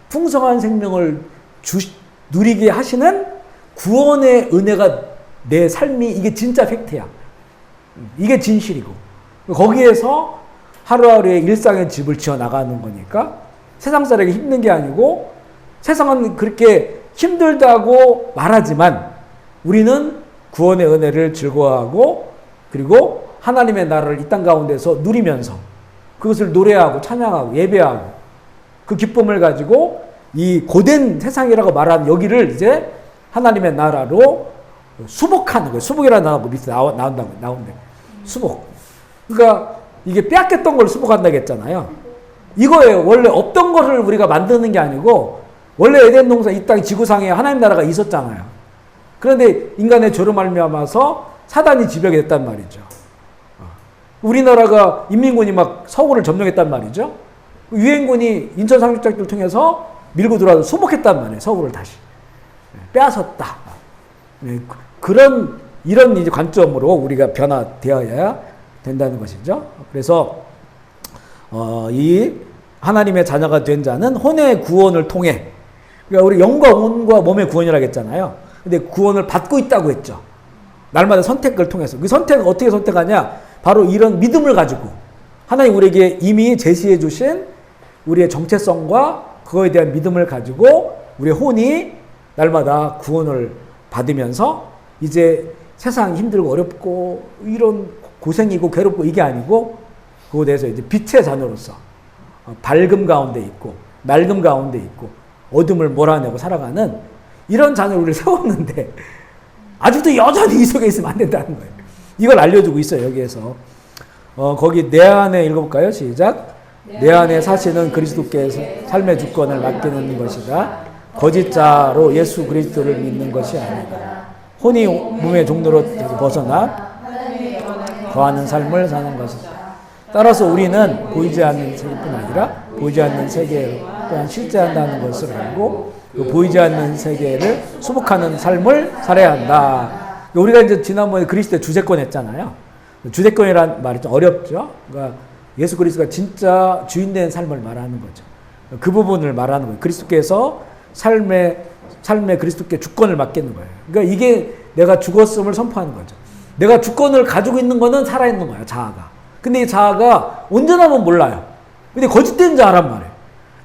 S1: 풍성한 생명을 누리게 하시는 구원의 은혜가 내 삶이 이게 진짜 팩트야. 이게 진실이고 거기에서 하루하루의 일상의 집을 지어 나가는 거니까 세상 사람에게 힘든 게 아니고 세상은 그렇게 힘들다고 말하지만 우리는 구원의 은혜를 즐거워하고 그리고 하나님의 나라를 이 땅 가운데서 누리면서 그것을 노래하고 찬양하고 예배하고 그 기쁨을 가지고 이 고된 세상이라고 말하는 여기를 이제 하나님의 나라로 수복하는 거예요. 수복이라는 단어가 밑에 나온대. 수복. 그러니까 이게 빼앗겼던 걸 수복한다고 했잖아요. 이거예요. 원래 없던 거를 우리가 만드는 게 아니고 원래 에덴 동산 이 땅 지구상에 하나님 나라가 있었잖아요. 그런데 인간의 죄로 말미암아서 사단이 지배하게 됐단 말이죠. 우리나라가 인민군이 막 서울을 점령했단 말이죠. 유엔군이 인천 상륙작전을 통해서 밀고 들어와서 수복했단 말이에요. 서울을 다시 빼앗았다. 이런 이제 관점으로 우리가 변화되어야 된다는 것이죠. 그래서 이 하나님의 자녀가 된 자는 혼의 구원을 통해 그러니까 우리 영과 혼과 몸의 구원이라고 했잖아요. 근데 구원을 받고 있다고 했죠. 날마다 선택을 통해서. 그 선택을 어떻게 선택하냐? 바로 이런 믿음을 가지고 하나님 우리에게 이미 제시해 주신 우리의 정체성과 그거에 대한 믿음을 가지고 우리의 혼이 날마다 구원을 받으면서 이제 세상 힘들고 어렵고 이런 고생이고 괴롭고 이게 아니고 그거에 대해서 이제 빛의 자녀로서 밝음 가운데 있고 맑음 가운데 있고 어둠을 몰아내고 살아가는 이런 자녀를 우리를 세웠는데 아직도 여전히 이 속에 있으면 안 된다는 거예요. 이걸 알려주고 있어요. 여기에서 거기 내 안에 읽어볼까요? 시작. 내 안에 사시는 그리스도께서 삶의 주권을 맡기는 것이다. 거짓자로 예수 그리스도를 믿는 것이 아니다. 혼이 몸의 종로로 벗어나 거하는 삶을 사는 것이다. 따라서 우리는 보이지 않는 세계뿐 아니라 보이지 않는 세계 또한 실제한다는 것을 알고 그 보이지 않는 세계를 수복하는 삶을 살아야 한다. 우리가 이제 지난번에 그리스도의 주제권 했잖아요. 주제권이란 말이 좀 어렵죠. 그러니까 예수 그리스도가 진짜 주인된 삶을 말하는 거죠. 그 부분을 말하는 거예요. 그리스도께서 삶에 그리스도께 주권을 맡기는 거예요. 그러니까 이게 내가 죽었음을 선포하는 거죠. 내가 주권을 가지고 있는 거는 살아있는 거야, 자아가. 근데 이 자아가 온전하면 몰라요. 근데 거짓된 자아란 말이에요.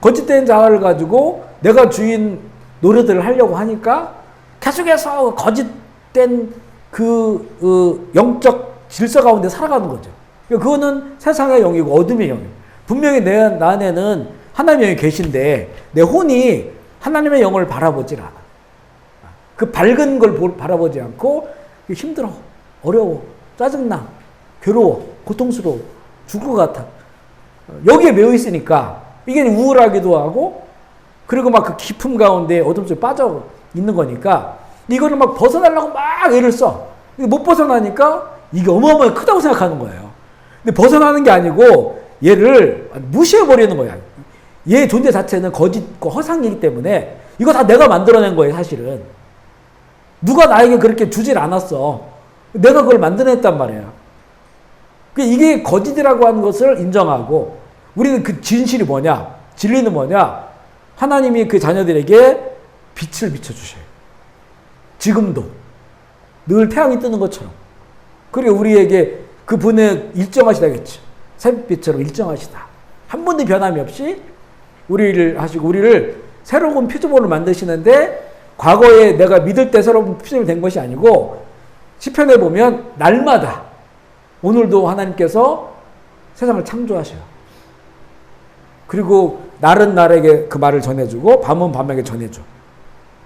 S1: 거짓된 자아를 가지고 내가 주인 노릇을 하려고 하니까 계속해서 거짓된 그 영적 질서 가운데 살아가는 거죠. 그거는 세상의 영이고 어둠의 영이에요. 분명히 내 안에는 하나님의 영이 계신데 내 혼이 하나님의 영을 바라보질 않아. 그 밝은 걸 바라보지 않고 힘들어, 어려워, 짜증나, 괴로워, 고통스러워, 죽을 것 같아. 여기에 매여 있으니까 이게 우울하기도 하고 그리고 막 그 깊음 가운데 어둠 속에 빠져 있는 거니까 이거를 막 벗어나려고 막 애를 써. 못 벗어나니까 이게 어마어마하게 크다고 생각하는 거예요. 근데 벗어나는 게 아니고 얘를 무시해버리는 거야. 얘 존재 자체는 거짓과 허상이기 때문에 이거 다 내가 만들어낸 거예요, 사실은. 누가 나에게 그렇게 주질 않았어. 내가 그걸 만들어냈단 말이에요. 이게 거짓이라고 하는 것을 인정하고 우리는 그 진실이 뭐냐? 진리는 뭐냐? 하나님이 그 자녀들에게 빛을 비춰주셔요. 지금도. 늘 태양이 뜨는 것처럼. 그리고 우리에게 그분의 일정하시다겠죠. 새빛처럼 일정하시다. 한 번도 변함이 없이 우리를 하시고 우리를 새로운 피조물을 만드시는데 과거에 내가 믿을 때 새로운 피조물이 된 것이 아니고 시편에 보면 날마다 오늘도 하나님께서 세상을 창조하셔요. 그리고 날은 날에게 그 말을 전해주고 밤은 밤에게 전해줘.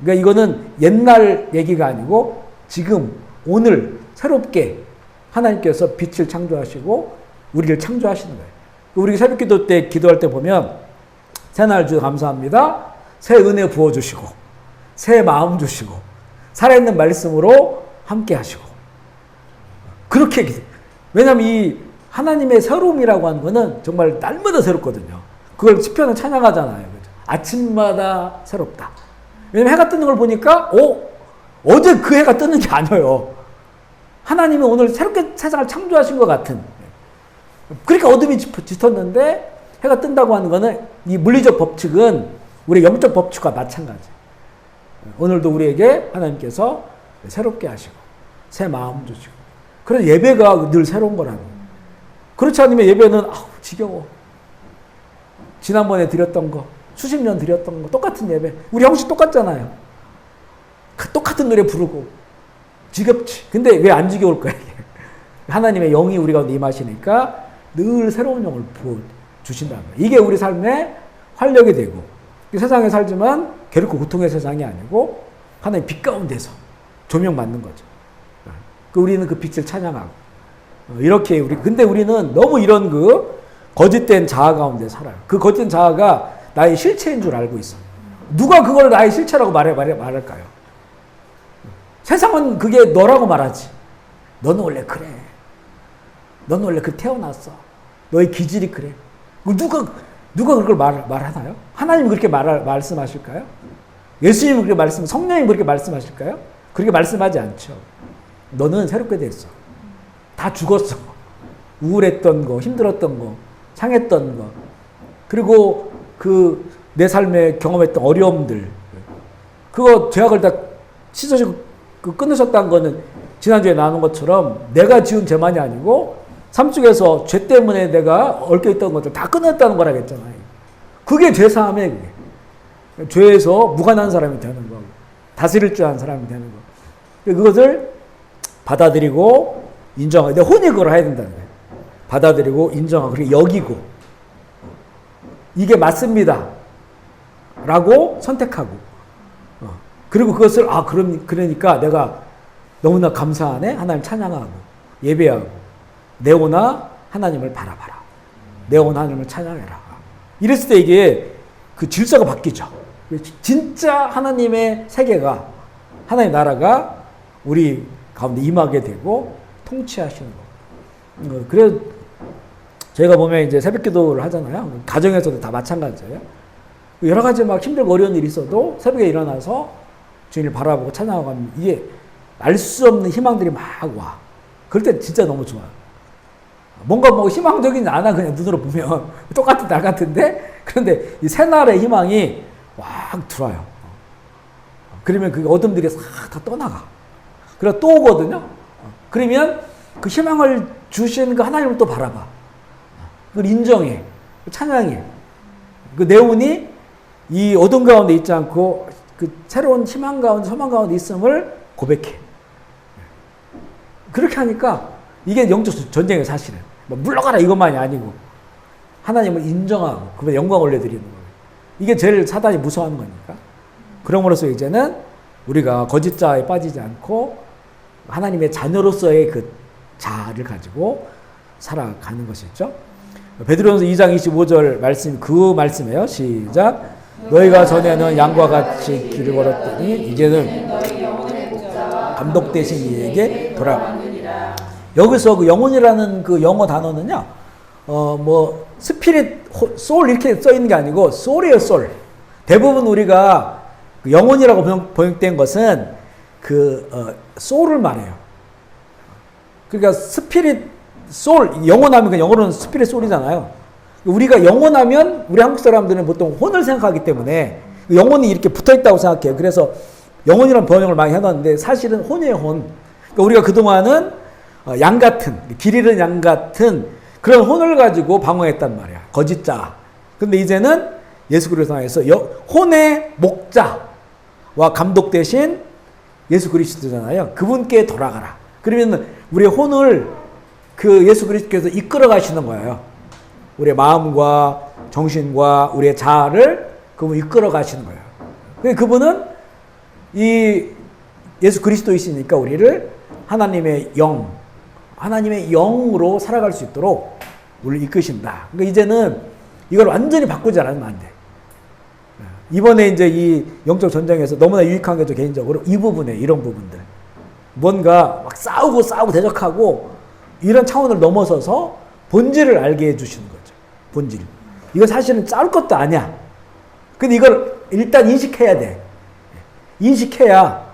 S1: 그러니까 이거는 옛날 얘기가 아니고 지금 오늘 새롭게 하나님께서 빛을 창조하시고 우리를 창조하시는 거예요. 우리 새벽 기도 때 기도할 때 보면 새날 주 감사합니다. 새 은혜 부어주시고 새 마음 주시고 살아있는 말씀으로 함께 하시고 그렇게 왜냐하면 이 하나님의 새로움이라고 하는 거는 정말 날마다 새롭거든요. 그걸 시편은 찬양하잖아요. 그죠? 아침마다 새롭다. 왜냐면 해가 뜨는 걸 보니까 어제 그 해가 뜨는 게 아니에요. 하나님은 오늘 새롭게 세상을 창조하신 것 같은. 그러니까 어둠이 짙었는데 해가 뜬다고 하는 거는 이 물리적 법칙은 우리 영적 법칙과 마찬가지. 오늘도 우리에게 하나님께서 새롭게 하시고 새 마음 주시고 그래서 예배가 늘 새로운 거라는 거예요. 그렇지 않으면 예배는 지겨워. 지난번에 드렸던 거 수십 년 드렸던 거 똑같은 예배. 우리 형식 똑같잖아요. 똑같은 노래 부르고 지겹지. 근데 왜 안 지겨울까요? 하나님의 영이 우리 가운데 임하시니까 늘 새로운 영을 부어주신다는 거예요. 이게 우리 삶의 활력이 되고 세상에 살지만 결코 고통의 세상이 아니고 하나님 빛 가운데서 조명받는 거죠. 우리는 그 빛을 찬양하고 이렇게 근데 우리는 너무 이런 거짓된 자아 가운데 살아요. 그 거짓된 자아가 나의 실체인 줄 알고 있어. 누가 그걸 나의 실체라고 말할까요? 세상은 그게 너라고 말하지. 너는 원래 그래. 너는 원래 그렇게 태어났어. 너의 기질이 그래. 누가 그걸 말하나요? 하나님이 그렇게 말씀하실까요? 예수님이 그렇게 성령님이 그렇게 말씀하실까요? 그렇게 말씀하지 않죠. 너는 새롭게 됐어. 다 죽었어. 우울했던 거, 힘들었던 거, 상했던 거, 그리고 내 삶에 경험했던 어려움들, 그거 죄악을 다 씻어지고 끊으셨다는 거는 지난주에 나눈 것처럼 내가 지은 죄만이 아니고 삶 속에서 죄 때문에 내가 얽혀있던 것들 다 끊었다는 거라고 했잖아요. 그게 죄사함에 죄에서 무관한 사람이 되는 거고 다스릴 줄 아는 사람이 되는 거고 그것을 받아들이고 인정하고 내 혼이 그걸 해야 된다는 거예요. 받아들이고 인정하고 그리고 여기고 이게 맞습니다 라고 선택하고 그리고 그것을 그러니까 내가 너무나 감사하네. 하나님 찬양하고 예배하고 내오나 하나님을 바라봐라. 내오나 하나님을 찬양해라. 이랬을 때 이게 그 질서가 바뀌죠. 진짜 하나님의 세계가 하나님의 나라가 우리 가운데 임하게 되고 통치하시는 거. 그래서 저희가 보면 이제 새벽 기도를 하잖아요. 가정에서도 다 마찬가지예요. 여러 가지 막 힘들고 어려운 일이 있어도 새벽에 일어나서 주님을 바라보고 찬양하고 하면 이게 알 수 없는 희망들이 막 와. 그럴 때 진짜 너무 좋아요. 뭔가 희망적이지 않아. 그냥 눈으로 보면 똑같은 날 같은데 그런데 이 새날의 희망이 확 들어와요. 그러면 그 어둠들이 싹 다 떠나가. 그래서 또 오거든요. 그러면 그 희망을 주시는 그 하나님을 또 바라봐. 그걸 인정해. 찬양해. 그 네온이 이 어둠 가운데 있지 않고 그 새로운 희망 가운데 소망 가운데 있음을 고백해. 그렇게 하니까 이게 영적 전쟁의 사실은 물러가라 이것만이 아니고 하나님을 인정하고 그분의 영광을 올려드리는 거예요. 이게 제일 사단이 무서워하는 거니까. 그럼으로써 이제는 우리가 거짓 자아에 빠지지 않고 하나님의 자녀로서의 그 자아를 가지고 살아가는 것이죠. 베드로전서 2장 25절 말씀 그 말씀이에요. 시작. 너희가 전에는 양과 같이 길을 걸었더니 이제는 감독되신 이에게 돌아가. 여기서 그 영혼이라는 그 영어 단어는요, 스피릿, 소울 이렇게 써 있는 게 아니고 소울이에요, 소울. 대부분 우리가 그 영혼이라고 번역된 것은 소울을 말해요. 그러니까 스피릿, 소울, 영혼하면 그 영어로는 스피릿 소울이잖아요. 우리가 영혼하면 우리 한국 사람들은 보통 혼을 생각하기 때문에 영혼이 이렇게 붙어 있다고 생각해요. 그래서 영혼이라는 번역을 많이 해놨는데 사실은 혼이에요, 혼. 그러니까 우리가 그동안은 양 같은, 길 잃은 양 같은 그런 혼을 가지고 방황했단 말이야. 거짓자. 근데 이제는 예수 그리스도 안에서 혼의 목자와 감독 대신 예수 그리스도잖아요. 그분께 돌아가라. 그러면 우리의 혼을 그 예수 그리스도께서 이끌어 가시는 거예요. 우리의 마음과 정신과 우리의 자아를 그분 이끌어 가시는 거예요. 그분은 이 예수 그리스도이시니까 우리를 하나님의 영으로 살아갈 수 있도록 우리를 이끄신다. 그러니까 이제는 이걸 완전히 바꾸지 않으면 안 돼. 이번에 이제 이 영적 전쟁에서 너무나 유익한 게 저 개인적으로 이 부분에 이런 부분들. 뭔가 막 싸우고 대적하고 이런 차원을 넘어서서 본질을 알게 해주시는 거죠. 본질. 이거 사실은 싸울 것도 아니야. 근데 이걸 일단 인식해야 돼. 인식해야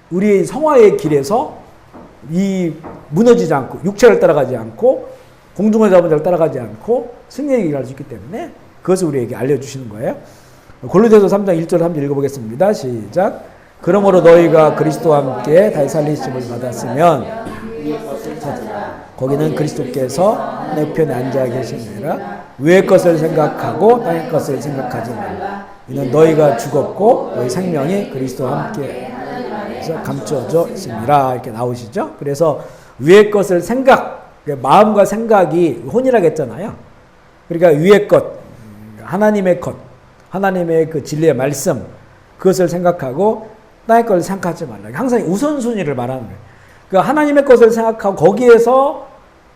S1: 우리 성화의 길에서 이 무너지지 않고 육체를 따라가지 않고 공중을 잡은 자를 따라가지 않고 승리의 길을 할 수 있기 때문에 그것을 우리에게 알려주시는 거예요. 골로새서 3장 1절 3절 읽어보겠습니다. 시작. 그러므로 너희가 그리스도와 함께 다시 살리심을 받았으면 거기는 그리스도께서 내 편에 앉아 계시니라. 위의 것을 생각하고 땅의 것을 생각하지 말라. 이는 너희가 죽었고 너희 생명이 그리스도와 함께 감추어져 있습니다. 이렇게 나오시죠. 그래서 위의 것을 마음과 생각이 혼이라고 했잖아요. 그러니까 위의 것, 하나님의 것, 하나님의 그 진리의 말씀, 그것을 생각하고 땅의 것을 생각하지 말라. 항상 우선순위를 말하는 거예요. 그러니까 하나님의 것을 생각하고 거기에서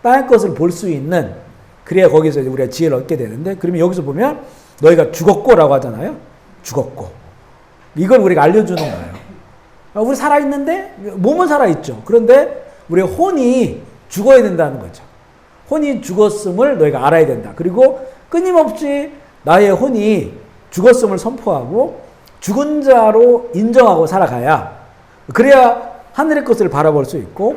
S1: 땅의 것을 볼 수 있는, 그래야 거기서 우리가 지혜를 얻게 되는데, 그러면 여기서 보면 너희가 죽었고라고 하잖아요. 죽었고. 이걸 우리가 알려주는 거예요. 우리 살아있는데 몸은 살아있죠. 그런데 우리의 혼이 죽어야 된다는 거죠. 혼이 죽었음을 너희가 알아야 된다. 그리고 끊임없이 나의 혼이 죽었음을 선포하고 죽은 자로 인정하고 살아가야, 그래야 하늘의 것을 바라볼 수 있고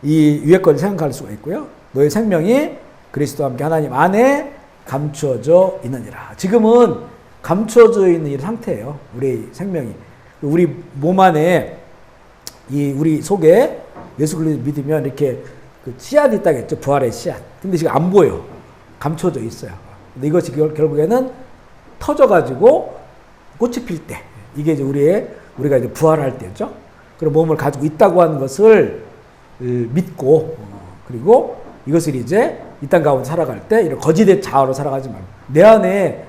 S1: 이 위의 것을 생각할 수가 있고요. 너의 생명이 그리스도와 함께 하나님 안에 감추어져 있느니라. 지금은 감추어져 있는 이 상태예요. 우리 생명이. 우리 몸 안에 우리 속에 예수 그리스도 믿으면 이렇게 그 씨앗이 있다겠죠. 부활의 씨앗. 근데 지금 안 보여. 감춰져 있어요. 근데 이것이 결국에는 터져가지고 꽃이 필 때, 이게 이제 우리가 이제 부활할 때죠. 그런 몸을 가지고 있다고 하는 것을 믿고, 그리고 이것을 이제 이 땅 가운데 살아갈 때 이런 거짓의 자아로 살아가지 말고 내 안에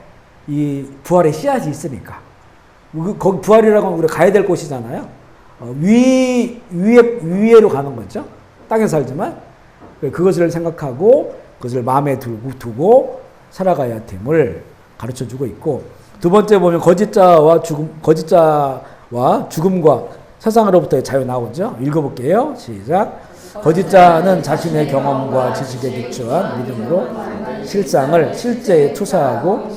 S1: 이 부활의 씨앗이 있으니까. 거기 부활이라고 하면 우리가 가야 될 곳이잖아요. 위에로 가는 거죠. 땅에 살지만 그것을 생각하고 그것을 마음에 두고 살아가야 됨을 가르쳐주고 있고, 두 번째 보면 거짓자와 죽음과 세상으로부터의 자유 나오죠. 읽어볼게요. 시작. 거짓자는 자신의 경험과 지식에 기초한 믿음으로 실제에 투사하고,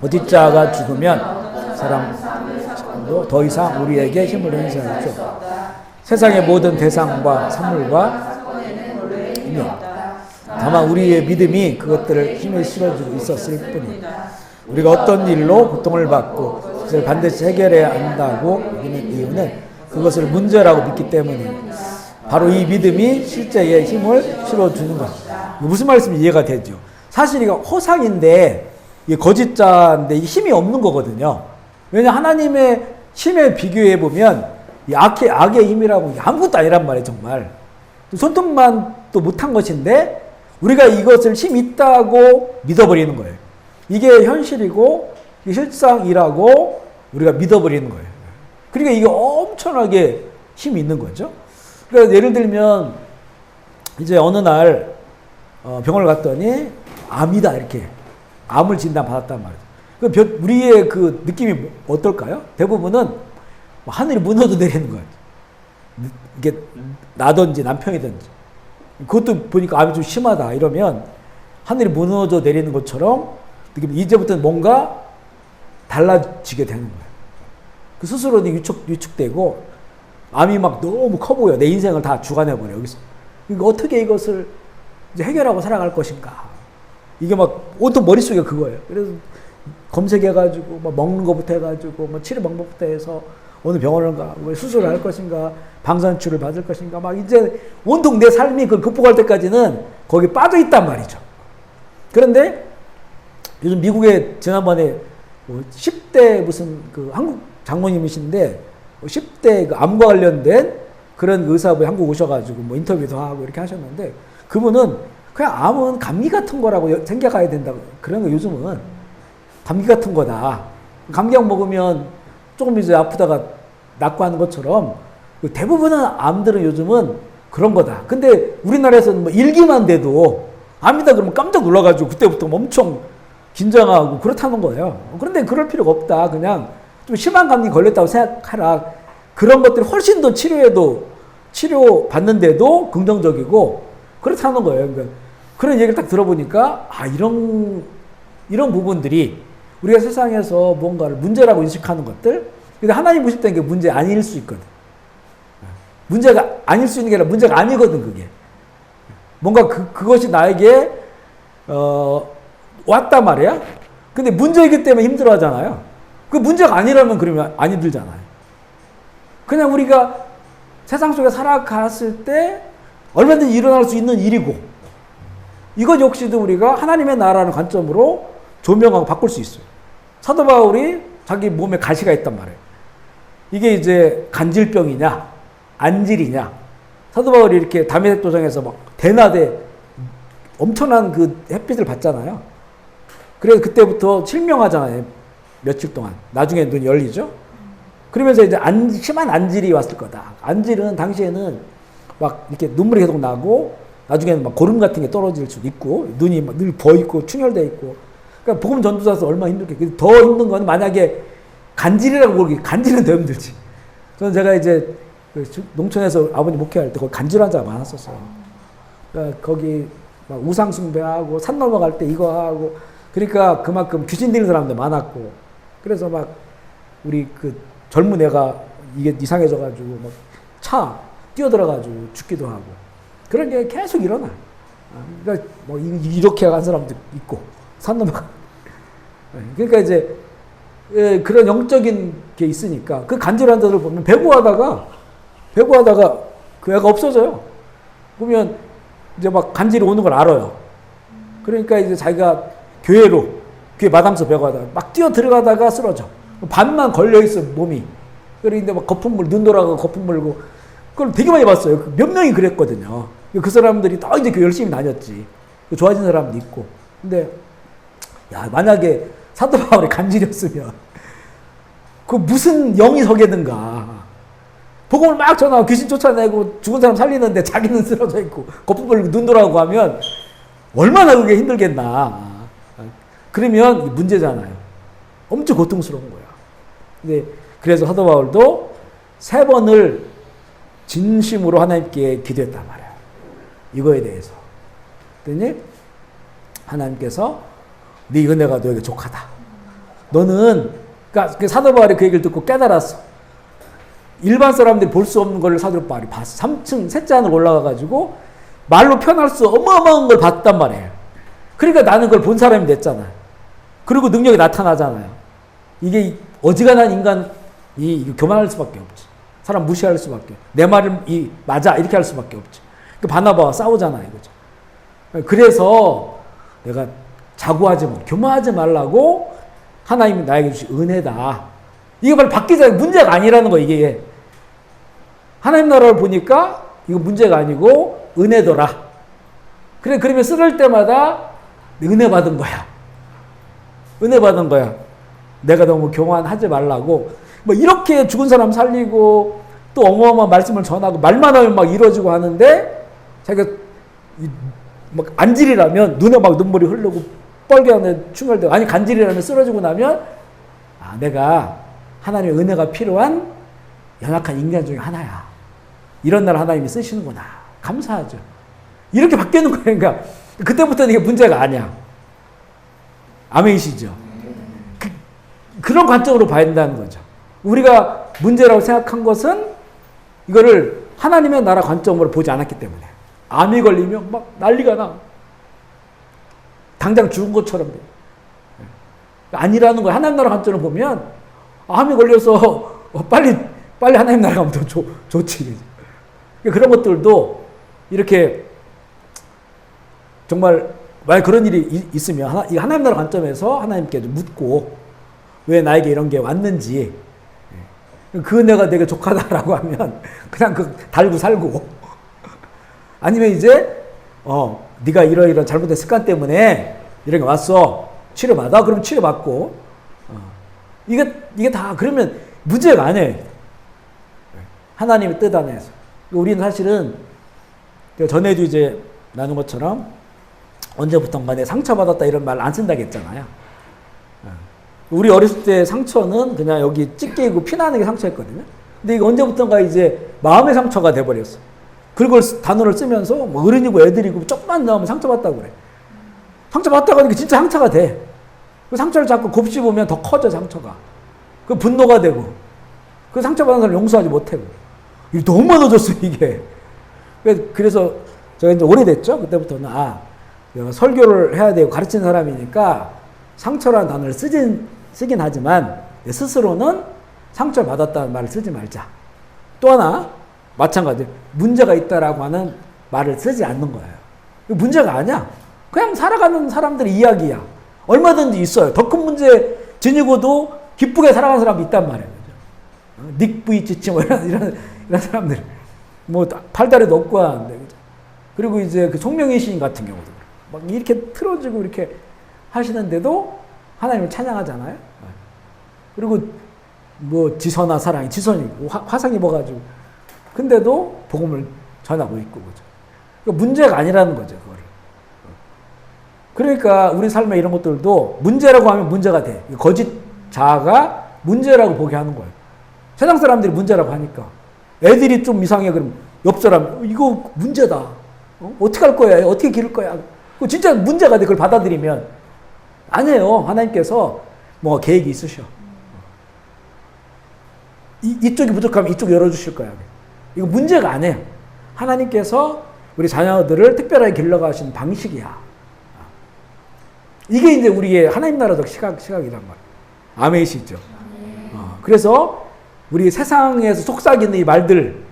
S1: 거짓자가 죽으면 사람도 더 이상 우리에게 힘을 행사할 수 없다. 세상의 모든 대상과 산물과 다만 우리의 믿음이 그것들을 힘에 실어주고 있었을 뿐이다. 우리가 어떤 일로 고통을 받고 그것을 반드시 해결해야 한다고 여기는 이유는 그것을 문제라고 믿기 때문입니다. 바로 이 믿음이 실제의 힘을 실어주는 것. 무슨 말씀이 이해가 되죠? 사실 이거 허상인데, 이게 거짓자인데 이게 힘이 없는 거거든요. 왜냐, 하나님의 힘에 비교해 보면 이 악의 힘이라고 아무것도 아니란 말이에요. 정말 손톱만 또 못한 것인데 우리가 이것을 힘 있다고 믿어버리는 거예요. 이게 현실이고 이게 실상이라고 우리가 믿어버리는 거예요. 그러니까 이게 엄청나게 힘이 있는 거죠. 그러니까 예를 들면 이제 어느 날 병원을 갔더니 암이다, 이렇게 암을 진단받았단 말이죠. 우리의 그 느낌이 어떨까요? 대부분은 하늘이 무너져 내리는 거예요. 이게 나든지 남편이든지. 그것도 보니까 암이 좀 심하다 이러면 하늘이 무너져 내리는 것처럼 이제부터는 뭔가 달라지게 되는 거예요. 그 스스로는 위축되고 암이 막 너무 커 보여. 내 인생을 다 주관해버려, 여기서. 그러니까 어떻게 이것을 이제 해결하고 살아갈 것인가. 이게 막 온통 머릿속에 그거예요. 그래서 검색해가지고 막 먹는 것부터 해가지고 뭐 치료 방법부터 해서 어느 병원을 가, 수술을 할 것인가, 방사치료를 받을 것인가, 막 이제 온통 내 삶이 그걸 극복할 때까지는 거기 빠져 있단 말이죠. 그런데 요즘 미국에 지난번에 10대 무슨 그 한국 장모님이신데 10대 그 암과 관련된 그런 의사분이 한국 오셔가지고 뭐 인터뷰도 하고 이렇게 하셨는데, 그분은 그냥 암은 감기 같은 거라고 생각해야 된다고. 그런 거 요즘은 감기 같은 거다. 감기약 먹으면 조금 이제 아프다가 낫고 하는 것처럼 대부분의 암들은 요즘은 그런 거다. 근데 우리나라에서는 뭐 일기만 돼도 암이다 그러면 깜짝 놀라가지고 그때부터 엄청 긴장하고 그렇다는 거예요. 그런데 그럴 필요가 없다. 그냥 좀 심한 감기 걸렸다고 생각하라. 그런 것들이 훨씬 더 치료 받는데도 긍정적이고 그렇다는 거예요. 그러니까 그런 얘기를 딱 들어보니까 이런 부분들이 우리가 세상에서 뭔가를 문제라고 인식하는 것들, 근데 하나님 보실 때는 게 문제 아닐 수 있거든. 문제가 아닐 수 있는 게 아니라 문제가 아니거든, 그게. 뭔가 그것이 나에게 왔단 말이야. 근데 문제이기 때문에 힘들어 하잖아요. 그 문제가 아니라면 그러면 안 힘들잖아요. 그냥 우리가 세상 속에 살아갔을 때 얼마든지 일어날 수 있는 일이고, 이것 역시도 우리가 하나님의 나라라는 관점으로 조명하고 바꿀 수 있어요. 사도 바울이 자기 몸에 가시가 있단 말이에요. 이게 이제 간질병이냐, 안질이냐. 사도 바울이 이렇게 다메섹 도상에서 막 대낮에 엄청난 그 햇빛을 받잖아요. 그래서 그때부터 실명하잖아요. 며칠 동안. 나중에 눈이 열리죠. 그러면서 이제 심한 안질이 왔을 거다. 안질은 당시에는 막 이렇게 눈물이 계속 나고, 나중에는 막 고름 같은 게 떨어질 수도 있고, 눈이 막 늘 부어있고, 충혈되어 있고. 그러니까 복음 전도사서 얼마나 힘들게. 더 힘든 건 만약에 간질이라고 그러기, 간질은 더 힘들지. 저는 제가 이제 농촌에서 아버님 목회할 때 거기 간질 환자가 많았었어요. 그러니까 거기 막 우상 숭배하고 산 넘어갈 때 이거 하고, 그러니까 그만큼 귀신 들린 사람들 많았고, 그래서 막 우리 그 젊은 애가 이게 이상해져가지고 막 차 뛰어들어가지고 죽기도 하고, 그런 게 계속 일어나. 그러니까 뭐 이렇게 간 사람도 있고, 산 넘어가. 그러니까 이제 그런 영적인 게 있으니까 그 간질한 자들 보면 배구하다가 그 애가 없어져요. 그러면 이제 막 간질이 오는 걸 알아요. 그러니까 이제 자기가 교회 마당서 배구하다가 막 뛰어 들어가다가 쓰러져. 반만 걸려있어, 몸이. 그런데 막 거품물, 눈 돌아가고 거품 물고. 그걸 되게 많이 봤어요. 몇 명이 그랬거든요. 그 사람들이 더 이제 열심히 다녔지. 좋아진 사람도 있고. 근데, 야, 만약에 사도 바울이 간질이었으면, 그 무슨 영이 서겠는가. 복음을 막 전하고 귀신 쫓아내고 죽은 사람 살리는데 자기는 쓰러져 있고, 거품 물고 눈 돌아가고 하면, 얼마나 그게 힘들겠나. 그러면 문제잖아요. 엄청 고통스러운 거야. 근데 그래서 사도 바울도 3번을 진심으로 하나님께 기도했단 말이야. 이거에 대해서. 그랬더니 하나님께서 네 은혜가 너에게 족하다. 너는, 그러니까 사도 바울이 그 얘기를 듣고 깨달았어. 일반 사람들이 볼 수 없는 걸 사도 바울이 봤어. 3층 셋째 하늘 올라가가지고 말로 표현할 수 어마어마한 걸 봤단 말이에요. 그러니까 나는 그걸 본 사람이 됐잖아요. 그리고 능력이 나타나잖아요. 이게 어지간한 인간이 교만할 수밖에 없지. 사람 무시할 수밖에. 내 말이 맞아 이렇게 할 수밖에 없지. 바나바와 싸우잖아 이거죠. 그래서 내가 자고하지 마, 교만하지 말라고 하나님이 나에게 주신 은혜다. 이게 바로 바뀌자 문제가 아니라는 거 이게. 하나님 나라를 보니까 이거 문제가 아니고 은혜더라. 그러면 쓰를 때마다 은혜 받은 거야. 은혜 받은 거야. 내가 너무 교만하지 말라고. 뭐 이렇게 죽은 사람 살리고 또 어마어마한 말씀을 전하고 말만 하면 막 이루어지고 하는데 자기가 막 안질이라면 눈에 막 눈물이 흐르고 뻘개안에 충혈되고, 아니 간질이라면 쓰러지고 나면 내가 하나님의 은혜가 필요한 연약한 인간 중에 하나야. 이런 날 하나님이 쓰시는구나. 감사하죠. 이렇게 바뀌는 거예요. 그러니까 그때부터는 이게 문제가 아니야. 아멘이시죠? 그런 관점으로 봐야 된다는 거죠. 우리가 문제라고 생각한 것은 이거를 하나님의 나라 관점으로 보지 않았기 때문에. 암이 걸리면 막 난리가 나. 당장 죽은 것처럼 돼. 아니라는 거야. 하나님 나라 관점으로 보면 암이 걸려서 빨리 하나님 나라 가면 더 좋지. 그런 것들도 이렇게 정말 만약 그런 일이 있으면 하나님 나라 관점에서 하나님께 묻고 왜 나에게 이런 게 왔는지, 그 은혜가 되게 족하다라고 하면 그냥 달고 살고, 아니면 이제 네가 이러이러 잘못된 습관 때문에 이런 게 왔어, 치료받아. 그럼 치료받고, 이게 다 그러면 문제가 아니에요. 하나님의 뜻 안에서. 우리는 사실은 전에도 이제 나눈 것처럼 언제부턴가 내 상처받았다 이런 말 안 쓴다고 했잖아요. 우리 어렸을 때 상처는 그냥 여기 찢기고 피나는 게 상처였거든요. 근데 이게 언제부턴가 이제 마음의 상처가 돼버렸어. 그걸 단어를 쓰면서 뭐 어른이고 애들이고 조금만 나오면 상처받다고 그래. 상처받다고 하니까 진짜 상처가 돼. 그 상처를 자꾸 곱씹으면 더 커져, 상처가. 그 분노가 되고. 그 상처받은 사람 용서하지 못하고. 이게 너무 많아졌어, 이게. 그래서 제가 이제 오래됐죠? 그때부터는, 내가 설교를 해야 되고 가르치는 사람이니까 상처라는 단어를 쓰긴 하지만 스스로는 상처를 받았다는 말을 쓰지 말자. 또 하나, 마찬가지. 문제가 있다라고 하는 말을 쓰지 않는 거예요. 문제가 아니야. 그냥 살아가는 사람들의 이야기야. 얼마든지 있어요. 더 큰 문제 지니고도 기쁘게 살아가는 사람이 있단 말이에요. 닉 부이치치 뭐 이런 사람들. 뭐 팔다리도 없고 하는데. 그죠? 그리고 이제 그 송명희 시인 같은 경우도 막 이렇게 틀어지고 이렇게 하시는데도 하나님을 찬양하잖아요. 그리고 뭐 지선아 사랑이 지선이 화상 입어가지고 근데도 복음을 전하고 있고 그죠. 그러니까 문제가 아니라는 거죠. 그거를. 그러니까 우리 삶에 이런 것들도 문제라고 하면 문제가 돼. 거짓 자아가 문제라고 보게 하는 거예요. 세상 사람들이 문제라고 하니까 애들이 좀 이상해 그러면 옆 사람 이거 문제다. 어떻게 할 거야? 어떻게 기를 거야? 그거 진짜 문제가 돼. 그걸 받아들이면 아니에요. 하나님께서 뭐 계획이 있으셔. 이쪽이 부족하면 이쪽 열어주실 거야. 이거 문제가 아니에요. 하나님께서 우리 자녀들을 특별하게 길러가신 방식이야. 이게 이제 우리의 하나님 나라적 시각이란 말이에요. 아멘이시죠. 그래서 우리 세상에서 속삭이는 이 말들,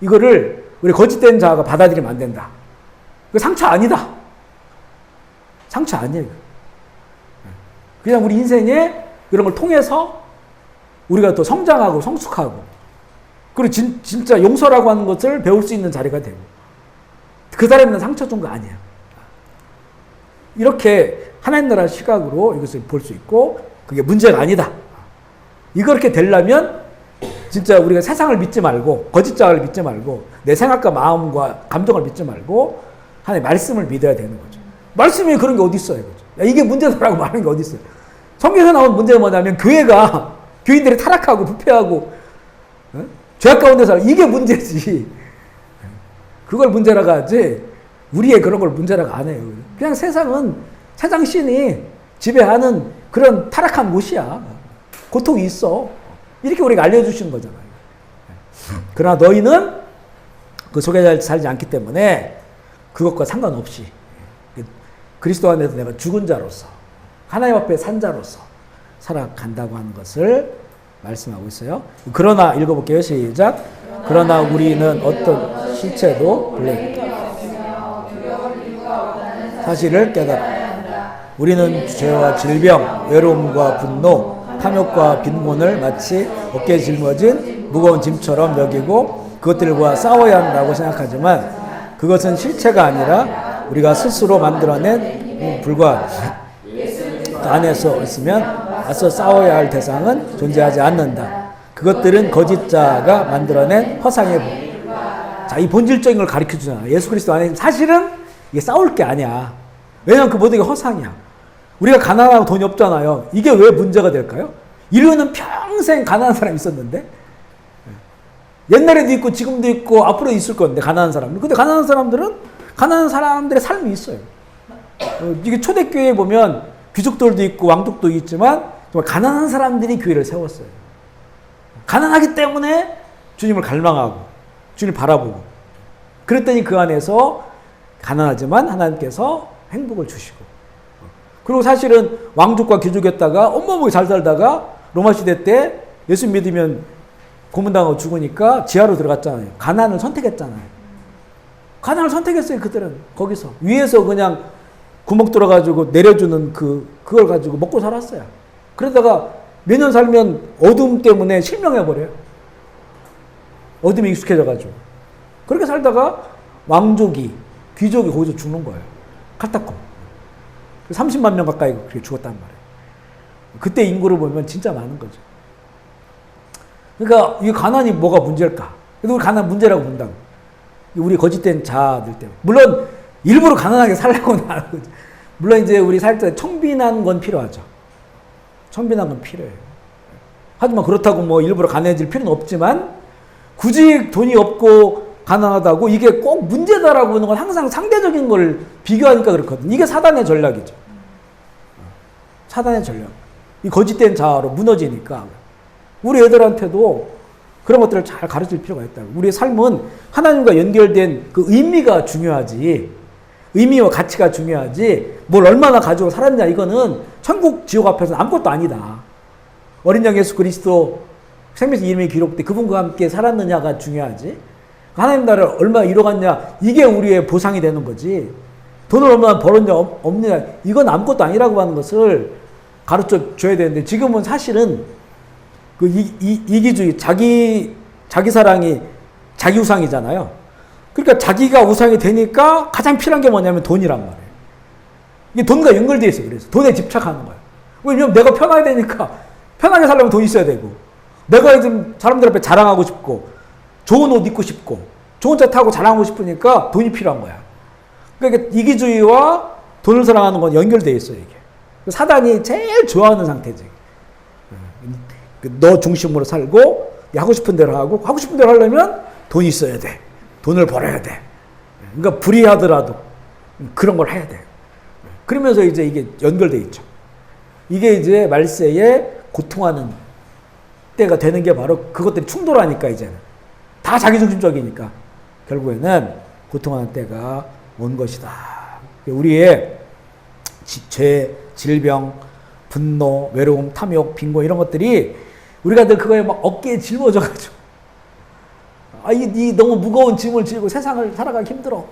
S1: 이거를 우리 거짓된 자가 받아들이면 안 된다. 그 상처 아니다. 상처 아니에요. 그냥 우리 인생에 이런 걸 통해서 우리가 또 성장하고 성숙하고 그리고 진짜 용서라고 하는 것을 배울 수 있는 자리가 되고 그 사람은 상처 준 거 아니야. 이렇게 하나님 나라 시각으로 이것을 볼 수 있고 그게 문제가 아니다. 이렇게 되려면 진짜 우리가 세상을 믿지 말고 거짓자를 믿지 말고 내 생각과 마음과 감정을 믿지 말고 하나님의 말씀을 믿어야 되는 거죠. 말씀이 그런 게 어디 있어요. 야, 이게 문제다라고 말하는 게 어디 있어요. 성경에서 나온 문제는 뭐냐면 교인들이 타락하고 부패하고 죄악 가운데 살아. 이게 문제지. 그걸 문제라고 하지 우리의 그런 걸 문제라고 안 해요. 그냥 세상은 세상 신이 지배하는 그런 타락한 곳이야. 고통이 있어. 이렇게 우리가 알려주시는 거잖아요. 그러나 너희는 그 속에 살지 않기 때문에 그것과 상관없이 그리스도 안에서 내가 죽은 자로서 하나님 앞에 산 자로서 살아간다고 하는 것을 말씀하고 있어요. 그러나 읽어볼게요. 시작. 그러나 우리는 어떤 실체도 사실을 깨달아. 우리는 죄와 질병, 외로움과 분노, 탐욕과 빈곤을 마치 어깨에 짊어진 무거운 짐처럼 여기고 그것들과 싸워야 한다고 생각하지만 그것은 실체가 아니라 우리가 스스로 만들어낸 불과하다. 그 안에서 있으면 맞서 싸워야 할 대상은 존재하지 않는다. 그것들은 거짓자가 만들어낸 허상의 복. 자, 이 본질적인 걸 가르쳐 주잖아. 예수 그리스도 안에 사실은 이게 싸울 게 아니야. 왜냐하면 그 모든 게 허상이야. 우리가 가난하고 돈이 없잖아요. 이게 왜 문제가 될까요? 인류는 평생 가난한 사람이 있었는데 옛날에도 있고 지금도 있고 앞으로도 있을 건데 가난한 사람들. 근데 가난한 사람들은 가난한 사람들의 삶이 있어요. 이게 초대교회에 보면 귀족들도 있고 왕족도 있지만 정말 가난한 사람들이 교회를 세웠어요. 가난하기 때문에 주님을 갈망하고 주님을 바라보고 그랬더니 그 안에서 가난하지만 하나님께서 행복을 주시고 그리고 사실은 왕족과 귀족이었다가 온몸이 잘 살다가 로마 시대 때 예수 믿으면 고문당하고 죽으니까 지하로 들어갔잖아요. 가난을 선택했잖아요. 가난을 선택했어요. 그들은 거기서 위에서 그냥 구멍 뚫어가지고 내려주는 그걸 가지고 먹고 살았어요. 그러다가 몇 년 살면 어둠 때문에 실명해버려요. 어둠에 익숙해져가지고. 그렇게 살다가 왕족이, 귀족이 거기서 죽는 거예요. 칼타콤. 30만 명 가까이 그렇게 죽었단 말이에요. 그때 인구를 보면 진짜 많은 거죠. 그러니까 이 가난이 뭐가 문제일까? 그래도 우리 가난 문제라고 본다고. 우리 거짓된 자들 때문에. 물론 일부러 가난하게 살려고는 안 하고 물론 이제 우리 살 때 청빈한 건 필요하죠. 청빈한 건 필요해요. 하지만 그렇다고 뭐 일부러 가난해질 필요는 없지만 굳이 돈이 없고 가난하다고 이게 꼭 문제다라고 하는 건 항상 상대적인 걸 비교하니까 그렇거든. 이게 사단의 전략이죠. 사단의 전략. 이 거짓된 자아로 무너지니까. 우리 애들한테도 그런 것들을 잘 가르칠 필요가 있다. 우리의 삶은 하나님과 연결된 그 의미가 중요하지. 의미와 가치가 중요하지. 뭘 얼마나 가지고 살았냐. 이거는 천국 지옥 앞에서는 아무것도 아니다. 어린 양 예수 그리스도 생명의 이름이 기록돼 그분과 함께 살았느냐가 중요하지. 하나님 나라를 얼마나 이뤄갔냐. 이게 우리의 보상이 되는 거지. 돈을 얼마나 벌었냐 없느냐. 이건 아무것도 아니라고 하는 것을 가르쳐 줘야 되는데 지금은 사실은 그 이기주의, 자기 사랑이 자기 우상이잖아요. 그러니까 자기가 우상이 되니까 가장 필요한 게 뭐냐면 돈이란 말이에요. 이게 돈과 연결되어 있어요. 그래서 돈에 집착하는 거예요. 왜냐면 내가 편하게 되니까 편하게 살려면 돈 있어야 되고, 내가 좀 사람들 앞에 자랑하고 싶고, 좋은 옷 입고 싶고, 좋은 차 타고 자랑하고 싶으니까 돈이 필요한 거야. 그러니까 이기주의와 돈을 사랑하는 건 연결되어 있어요, 이게. 사단이 제일 좋아하는 상태지. 너 중심으로 살고, 하고 싶은 대로 하고, 하고 싶은 대로 하려면 돈이 있어야 돼. 돈을 벌어야 돼. 그러니까 불이하더라도 그런 걸 해야 돼. 그러면서 이제 이게 연결되어 있죠. 이게 이제 말세에 고통하는 때가 되는 게 바로 그것들이 충돌하니까 이제는. 다 자기중심적이니까 결국에는 고통하는 때가 온 것이다. 우리의 죄, 질병, 분노, 외로움, 탐욕, 빈곤 이런 것들이 우리가 늘 그거에 막 어깨에 짊어져가지고 이 너무 무거운 짐을 지고 세상을 살아가기 힘들어.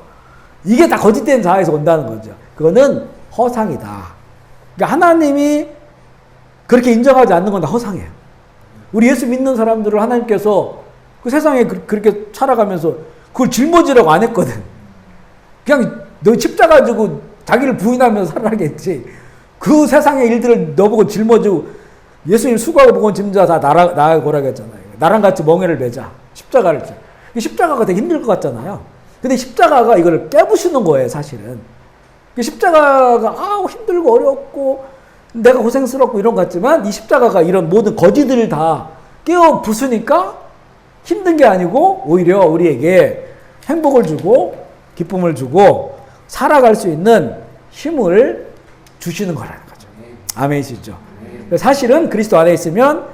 S1: 이게 다 거짓된 자아에서 온다는 거죠. 그거는 허상이다. 그러니까 하나님이 그렇게 인정하지 않는 건 다 허상이에요. 우리 예수 믿는 사람들을 하나님께서 그 세상에 그렇게 살아가면서 그걸 짊어지라고 안 했거든. 그냥 너 십자가 지고 자기를 부인하면서 살아가겠지. 그 세상의 일들을 너보고 짊어지고 예수님 수고하고 무거운 짐자 다 나하고 오라고 했잖아요. 나랑 같이 멍에를 매자. 십자가를. 십자가가 되게 힘들 것 같잖아요. 근데 십자가가 이걸 깨부수는 거예요, 사실은. 십자가가 힘들고 어렵고 내가 고생스럽고 이런 것 같지만 이 십자가가 이런 모든 거지들을 다 깨어 부수니까 힘든 게 아니고 오히려 우리에게 행복을 주고 기쁨을 주고 살아갈 수 있는 힘을 주시는 거라는 거죠. 아멘이시죠? 사실은 그리스도 안에 있으면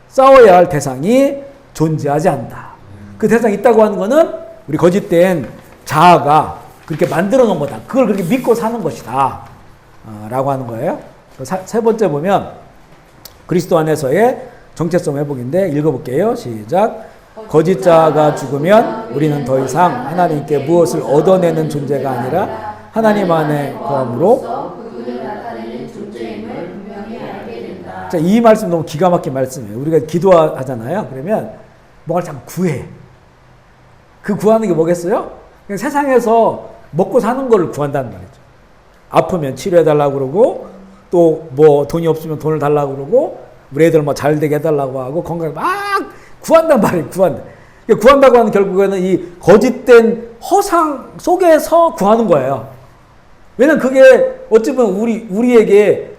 S1: 싸워야 할 대상이 존재하지 않는다. 그 대상이 있다고 하는 거는 우리 거짓된 자아가 그렇게 만들어 놓은 거다. 그걸 그렇게 믿고 사는 것이다. 라고 하는 거예요. 세 번째 보면 그리스도 안에서의 정체성 회복인데 읽어볼게요. 시작. 거짓 자아가 죽으면 우리는 더 이상 하나님께 무엇을 얻어내는 존재가 아니라 하나님 안에 거함으로. 자, 이 말씀 너무 기가 막힌 말씀이에요. 우리가 기도하잖아요. 그러면 뭔가를 자꾸 구해. 그 구하는 게 뭐겠어요? 그냥 세상에서 먹고 사는 걸 구한다는 말이죠. 아프면 치료해달라고 그러고, 또 뭐 돈이 없으면 돈을 달라고 그러고, 우리 애들 뭐 잘 되게 해달라고 하고, 건강 막 구한단 말이에요. 구한다고 하는 결국에는 이 거짓된 허상 속에서 구하는 거예요. 왜냐면 그게 어찌 보면 우리에게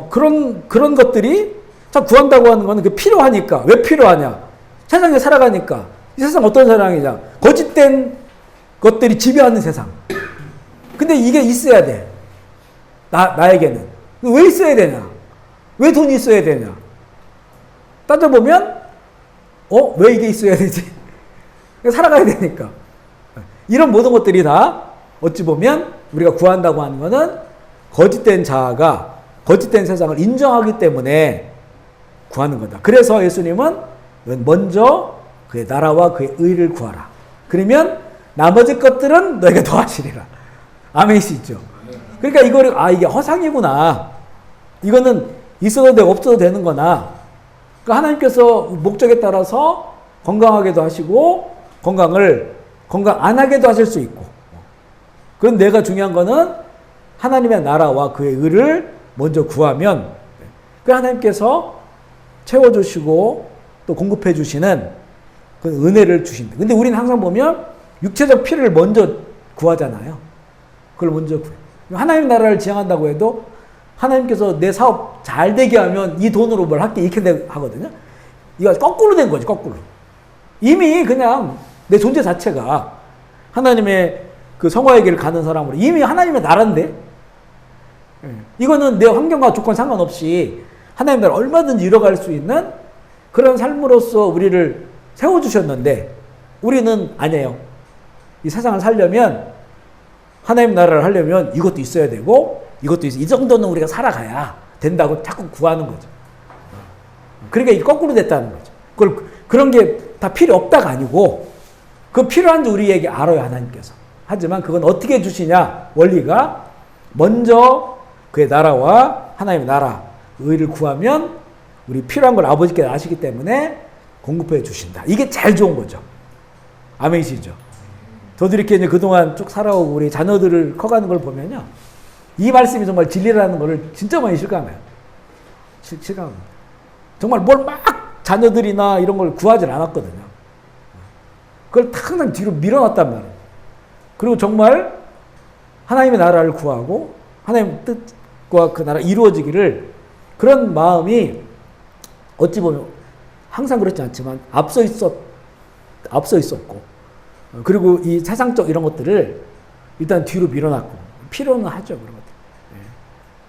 S1: 그런 것들이 참 구한다고 하는 거는 그 필요하니까. 왜 필요하냐? 세상에 살아가니까. 이 세상 어떤 세상이냐? 거짓된 것들이 지배하는 세상. 근데 이게 있어야 돼. 나에게는. 왜 있어야 되냐? 왜 돈이 있어야 되냐? 따져보면, 왜 이게 있어야 되지? 살아가야 되니까. 이런 모든 것들이 다 어찌 보면 우리가 구한다고 하는 거는 거짓된 자아가 거짓된 세상을 인정하기 때문에 구하는 거다. 그래서 예수님은 먼저 그의 나라와 그의 의를 구하라. 그러면 나머지 것들은 너에게 더하시리라. 아멘이시죠? 그러니까 이거를 이게 허상이구나. 이거는 있어도 되고 없어도 되는 거나. 그러니까 하나님께서 목적에 따라서 건강하게도 하시고 건강 안 하게도 하실 수 있고. 그럼 내가 중요한 거는 하나님의 나라와 그의 의를 먼저 구하면 그 하나님께서 채워주시고 또 공급해 주시는 그 은혜를 주신다. 근데 우리는 항상 보면 육체적 필요를 먼저 구하잖아요. 그걸 먼저 구해. 하나님 나라를 지향한다고 해도 하나님께서 내 사업 잘 되게 하면 이 돈으로 뭘 할게 이렇게 하거든요. 이거 거꾸로 된 거지, 거꾸로. 이미 그냥 내 존재 자체가 하나님의 그 성화의 길을 가는 사람으로 이미 하나님의 나라인데, 이거는 내 환경과 조건 상관없이 하나님 나라 얼마든지 이뤄갈 수 있는 그런 삶으로서 우리를 세워주셨는데, 우리는 아니에요. 이 세상을 살려면, 하나님 나라를 하려면 이것도 있어야 되고 이것도 있어. 이 정도는 우리가 살아가야 된다고 자꾸 구하는 거죠. 그러니까 이게 거꾸로 됐다는 거죠. 그런 게 다 필요 없다가 아니고, 그 필요한지 우리에게 알아요, 하나님께서. 하지만 그건 어떻게 주시냐? 원리가 먼저 그의 나라와 하나님의 나라, 의를 구하면 우리 필요한 걸 아버지께서 아시기 때문에 공급해 주신다. 이게 제일 좋은 거죠. 아멘이시죠? 저도 이렇게 이제 그동안 쭉 살아오고 우리 자녀들을 커가는 걸 보면요, 이 말씀이 정말 진리라는 걸 진짜 많이 실감해요. 실감합니다. 정말 뭘 막 자녀들이나 이런 걸 구하진 않았거든요. 그걸 항상 뒤로 밀어놨단 말이에요. 그리고 정말 하나님의 나라를 구하고 하나님의 뜻과 그 나라 이루어지기를, 그런 마음이 어찌 보면 항상 그렇지 않지만 앞서 있었고, 그리고 이 세상적 이런 것들을 일단 뒤로 밀어놨고, 필요는 하죠, 그런 것들.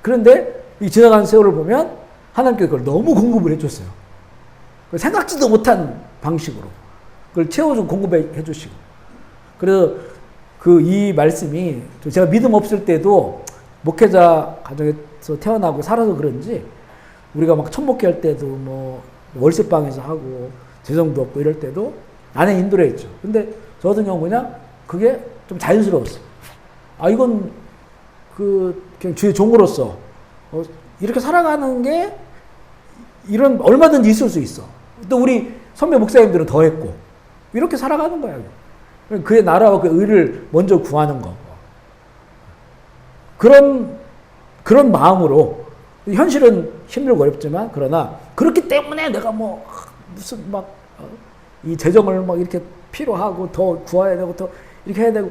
S1: 그런데 이 지나가는 세월을 보면 하나님께서 그걸 너무 공급을 해줬어요. 생각지도 못한 방식으로 그걸 채워주고 공급해 주시고. 그래서 이 말씀이, 제가 믿음 없을 때도 목회자 가정에서 태어나고 살아서 그런지, 우리가 막 첫 목회할 때도 뭐 월세방에서 하고 재정도 없고 이럴 때도 아내 인도를 했죠. 근데 저 같은 경우 그냥 그게 좀 자연스러웠어요. 이건 그냥 주의 종으로서 이렇게 살아가는 게 이런 얼마든지 있을 수 있어. 또 우리 선배 목사님들은 더 했고, 이렇게 살아가는 거야. 그의 나라와 그 의를 먼저 구하는 거. 그런 마음으로, 현실은 힘들고 어렵지만, 그러나 그렇기 때문에 내가 무슨 이 재정을 이렇게 필요하고 더 구해야 되고 더 이렇게 해야 되고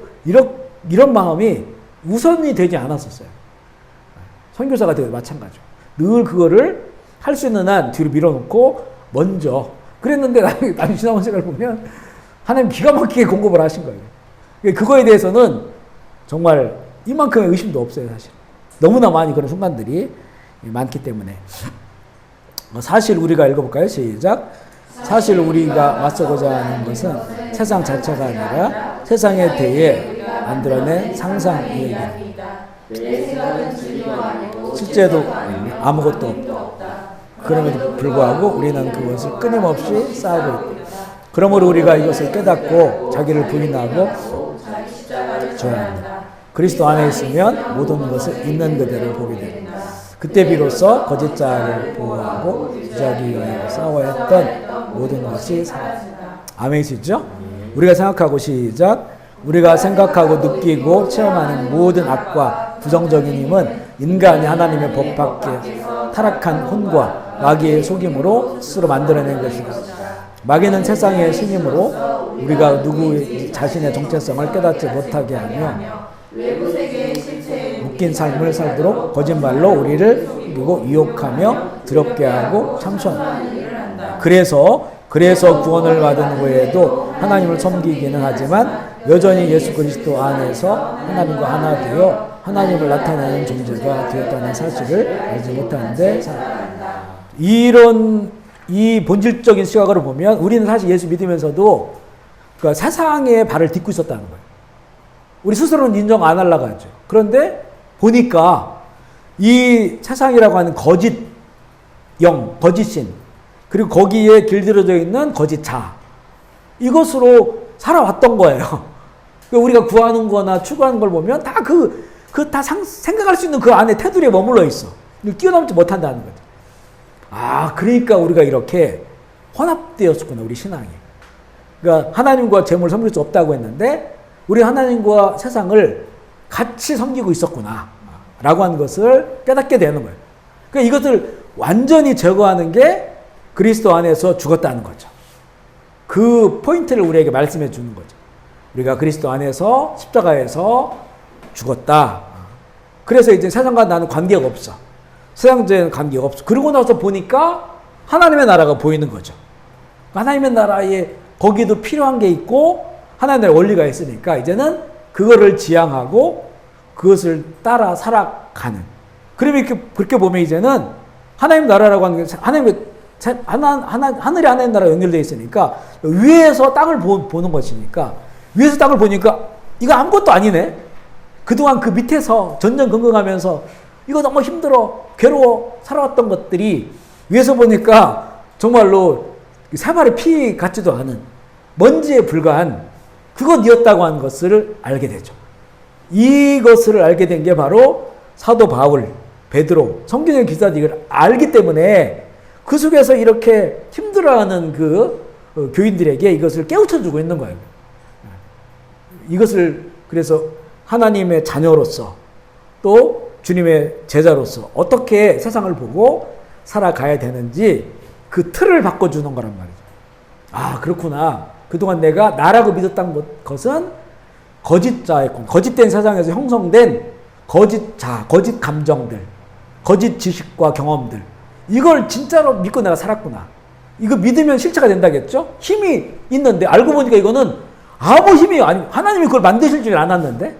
S1: 이런 마음이 우선이 되지 않았었어요. 선교사가 되고 마찬가지고. 늘 그거를 할 수 있는 한 뒤로 밀어놓고 먼저 그랬는데, 나중에 지나온 생각을 보면 하나님 기가 막히게 공급을 하신 거예요. 그거에 대해서는 정말 이만큼의 의심도 없어요, 사실. 너무나 많이 그런 순간들이 많기 때문에. 사실 우리가 읽어볼까요? 시작. 사실 우리가 맞서고자 하는 것은 세상 자체가 아니라 세상에 대해 만들어낸 상상이에요. 실제도 아무것도 없다. 그럼에도 불구하고 우리는 그것을 끊임없이 쌓고 있다. 그러므로 우리가 이것을 깨닫고 자기를 부인하고 져야 합니다. 그리스도 안에 있으면 모든 것을 있는 그대로 보게 됩니다. 그때 비로소 거짓 자를 보호하고 기자기 위해 싸워야 했던 모든 것이 사라진다. 아멘이시죠? 우리가 생각하고 시작. 우리가 생각하고 느끼고 체험하는 모든 악과 부정적인 힘은 인간이 하나님의 법 밖에 타락한 혼과 마귀의 속임으로 스스로 만들어낸 것이다. 마귀는 세상의 신임으로 우리가 누구 자신의 정체성을 깨닫지 못하게 하며 웃긴 삶을 살도록 거짓말로 우리를 속이고 유혹하며 두렵게 하고 참소한다. 그래서 구원을 받은 후에도 하나님을 섬기기는 하지만 여전히 예수 그리스도 안에서 하나님과 하나 되어 하나님을 나타내는 존재가 되었다는 사실을 알지 못하는데, 이 본질적인 시각으로 보면 우리는 사실 예수 믿으면서도 그러니까 세상의 발을 딛고 있었다는 거예요. 우리 스스로는 인정 안 하려고 하죠. 그런데 보니까 이 세상이라고 하는 거짓 영, 거짓 신, 그리고 거기에 길들여져 있는 거짓 자, 이것으로 살아왔던 거예요. 우리가 구하는 거나 추구하는 걸 보면 다 다 생각할 수 있는 그 안에 테두리에 머물러 있어. 뛰어넘지 못한다는 거죠. 그러니까 우리가 이렇게 혼합되었구나, 우리 신앙이. 그러니까 하나님과 재물을 섬길 수 없다고 했는데, 우리 하나님과 세상을 같이 섬기고 있었구나, 라고 하는 것을 깨닫게 되는 거예요. 그러니까 이것을 완전히 제거하는 게 그리스도 안에서 죽었다는 거죠. 그 포인트를 우리에게 말씀해 주는 거죠. 우리가 그리스도 안에서 십자가에서 죽었다. 그래서 이제 세상과 나는 관계가 없어. 세상과는 관계가 없어. 그러고 나서 보니까 하나님의 나라가 보이는 거죠. 하나님의 나라에 거기도 필요한 게 있고 하나님의 원리가 있으니까 이제는 그거를 지향하고 그것을 따라 살아가는. 그러면 이렇게 그렇게 보면 이제는 하나님 나라라고 하는 게 하나님의 하늘이 하나님 나라가 연결되어 있으니까 위에서 땅을 보는 것이니까 위에서 땅을 보니까 이거 아무것도 아니네. 그동안 그 밑에서 전전긍긍하면서 이거 너무 힘들어 괴로워 살아왔던 것들이 위에서 보니까 정말로 새마리 피 같지도 않은 먼지에 불과한 그것이었다고 하는 것을 알게 되죠. 이것을 알게 된 게 바로 사도 바울, 베드로, 성경의 기사들이 이걸 알기 때문에 그 속에서 이렇게 힘들어하는 그 교인들에게 이것을 깨우쳐주고 있는 거예요. 이것을 그래서 하나님의 자녀로서 또 주님의 제자로서 어떻게 세상을 보고 살아가야 되는지 그 틀을 바꿔주는 거란 말이죠. 아, 그렇구나. 그동안 내가 나라고 믿었던 것은 거짓 자였군. 거짓된 세상에서 형성된 거짓 자, 거짓 감정들, 거짓 지식과 경험들. 이걸 진짜로 믿고 내가 살았구나. 이거 믿으면 실체가 된다겠죠? 힘이 있는데 알고 보니까 이거는 아무 힘이 아니 하나님이 그걸 만드실 줄 알았는데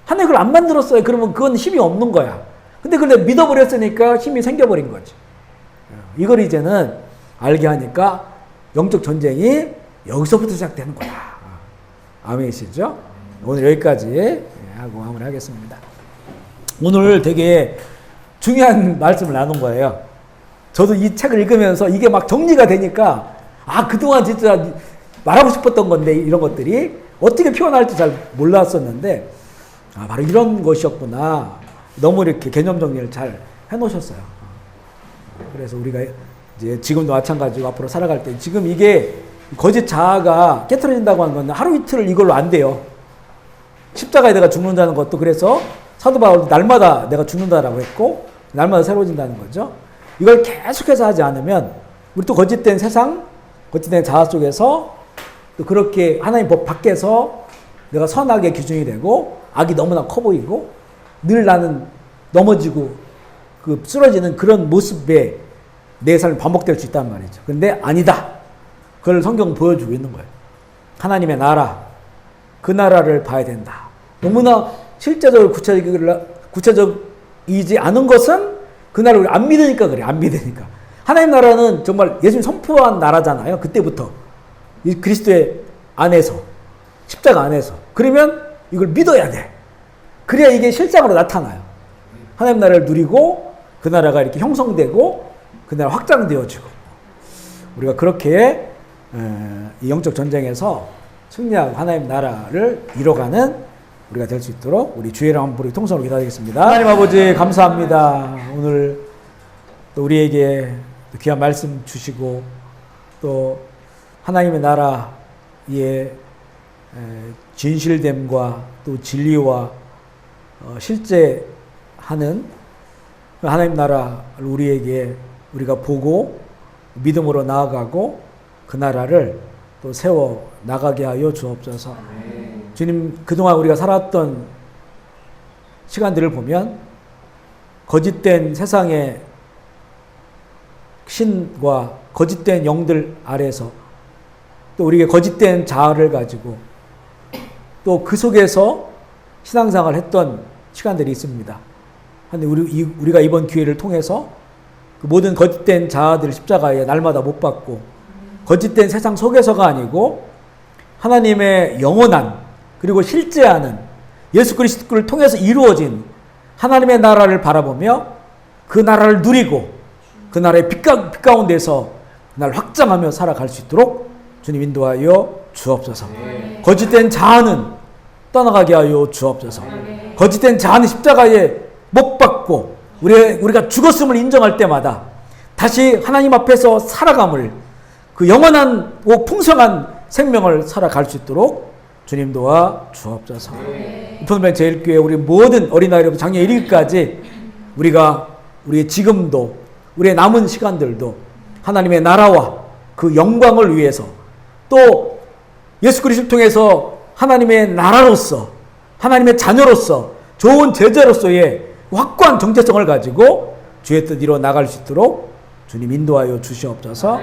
S1: 하나님이 그걸 안 만들었어요. 그러면 그건 힘이 없는 거야. 근데 그걸 믿어버렸으니까 힘이 생겨버린 거지. 이걸 이제는 알게 하니까 영적 전쟁이 여기서부터 시작되는 거야. 아멘이시죠? 오늘 여기까지 하고 마무리하겠습니다. 오늘 되게 중요한 말씀을 나눈 거예요. 저도 이 책을 읽으면서 이게 막 정리가 되니까 아, 그동안 진짜 말하고 싶었던 건데 이런 것들이 어떻게 표현할지 잘 몰랐었는데 아, 바로 이런 것이었구나. 너무 이렇게 개념 정리를 잘 해놓으셨어요. 그래서 우리가 이제 지금도 마찬가지고 앞으로 살아갈 때 지금 이게 거짓 자아가 깨트려진다고 하는 건 하루 이틀 이걸로 안 돼요. 십자가에 내가 죽는다는 것도 그래서 사도 바울도 날마다 내가 죽는다라고 했고 날마다 새로워진다는 거죠. 이걸 계속해서 하지 않으면 우리 또 거짓된 세상, 거짓된 자아 속에서 또 그렇게 하나님 법 밖에서 내가 선악의 기준이 되고 악이 너무나 커 보이고 늘 나는 넘어지고 그 쓰러지는 그런 모습에 내 삶이 반복될 수 있단 말이죠. 근데 아니다. 그걸 성경은 보여주고 있는 거예요. 하나님의 나라, 그 나라를 봐야 된다. 너무나 실제적으로 구체적이지 않은 것은 그 나라를 안 믿으니까 그래. 안 믿으니까. 하나님 나라는 정말 예수님 선포한 나라잖아요. 그때부터. 이 그리스도의 안에서. 십자가 안에서. 그러면 이걸 믿어야 돼. 그래야 이게 실상으로 나타나요. 하나님 나라를 누리고 그 나라가 이렇게 형성되고 그 나라 확장되어지고 우리가 그렇게 이 영적 전쟁에서 승리하고 하나님 나라를 이뤄가는 우리가 될 수 있도록 우리 주의 이름 한번 부르기 통성으로 기도하겠습니다. 하나님 아버지 감사합니다. 오늘 또 우리에게 귀한 말씀 주시고 또 하나님의 나라의 진실됨과 또 진리와 실제하는 하나님 나라를 우리가 보고 믿음으로 나아가고 그 나라를 또 세워 나가게 하여 주옵소서. 주님, 그동안 우리가 살았던 시간들을 보면 거짓된 세상의 신과 거짓된 영들 아래서 또 우리에게 거짓된 자아를 가지고 또 그 속에서 신앙생활을 했던 시간들이 있습니다. 근데 우리가 이번 기회를 통해서 그 모든 거짓된 자아들을 십자가에 날마다 못 박고 거짓된 세상 속에서가 아니고 하나님의 영원한 그리고 실제하는 예수 그리스도를 통해서 이루어진 하나님의 나라를 바라보며 그 나라를 누리고 그 나라의 빛 가운데서 그날 확장하며 살아갈 수 있도록 주님 인도하여 주옵소서. 거짓된 자아는 떠나가게 하여 주옵소서. 거짓된 자아는 십자가에 못 박고 우리가 죽었음을 인정할 때마다 다시 하나님 앞에서 살아감을 그 영원한 풍성한 생명을 살아갈 수 있도록 주님 도와 주옵소서. 우편병 제일교회 우리 모든 어린아이로부터 작년 1일까지 우리의 지금도 우리의 남은 시간들도 하나님의 나라와 그 영광을 위해서 또 예수 그리스도를 통해서 하나님의 나라로서 하나님의 자녀로서 좋은 제자로서의 확고한 정체성을 가지고 주의 뜻 이루어 나갈 수 있도록 주님 인도하여 주시옵소서.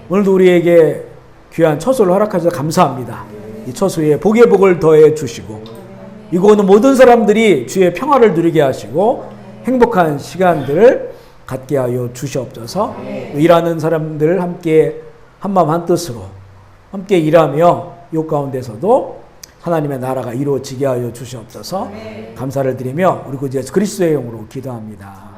S1: 오늘도 우리에게 귀한 처소를 허락하셔서 감사합니다. 이 처소에 복의 복을 더해 주시고 이곳은 모든 사람들이 주의 평화를 누리게 하시고 행복한 시간들을 갖게 하여 주시옵소서. 일하는 사람들 함께 한마음 한뜻으로 함께 일하며 이 가운데서도 하나님의 나라가 이루어지게 하여 주시옵소서. 감사를 드리며 우리 구 예수 그리스도의 이름으로 기도합니다.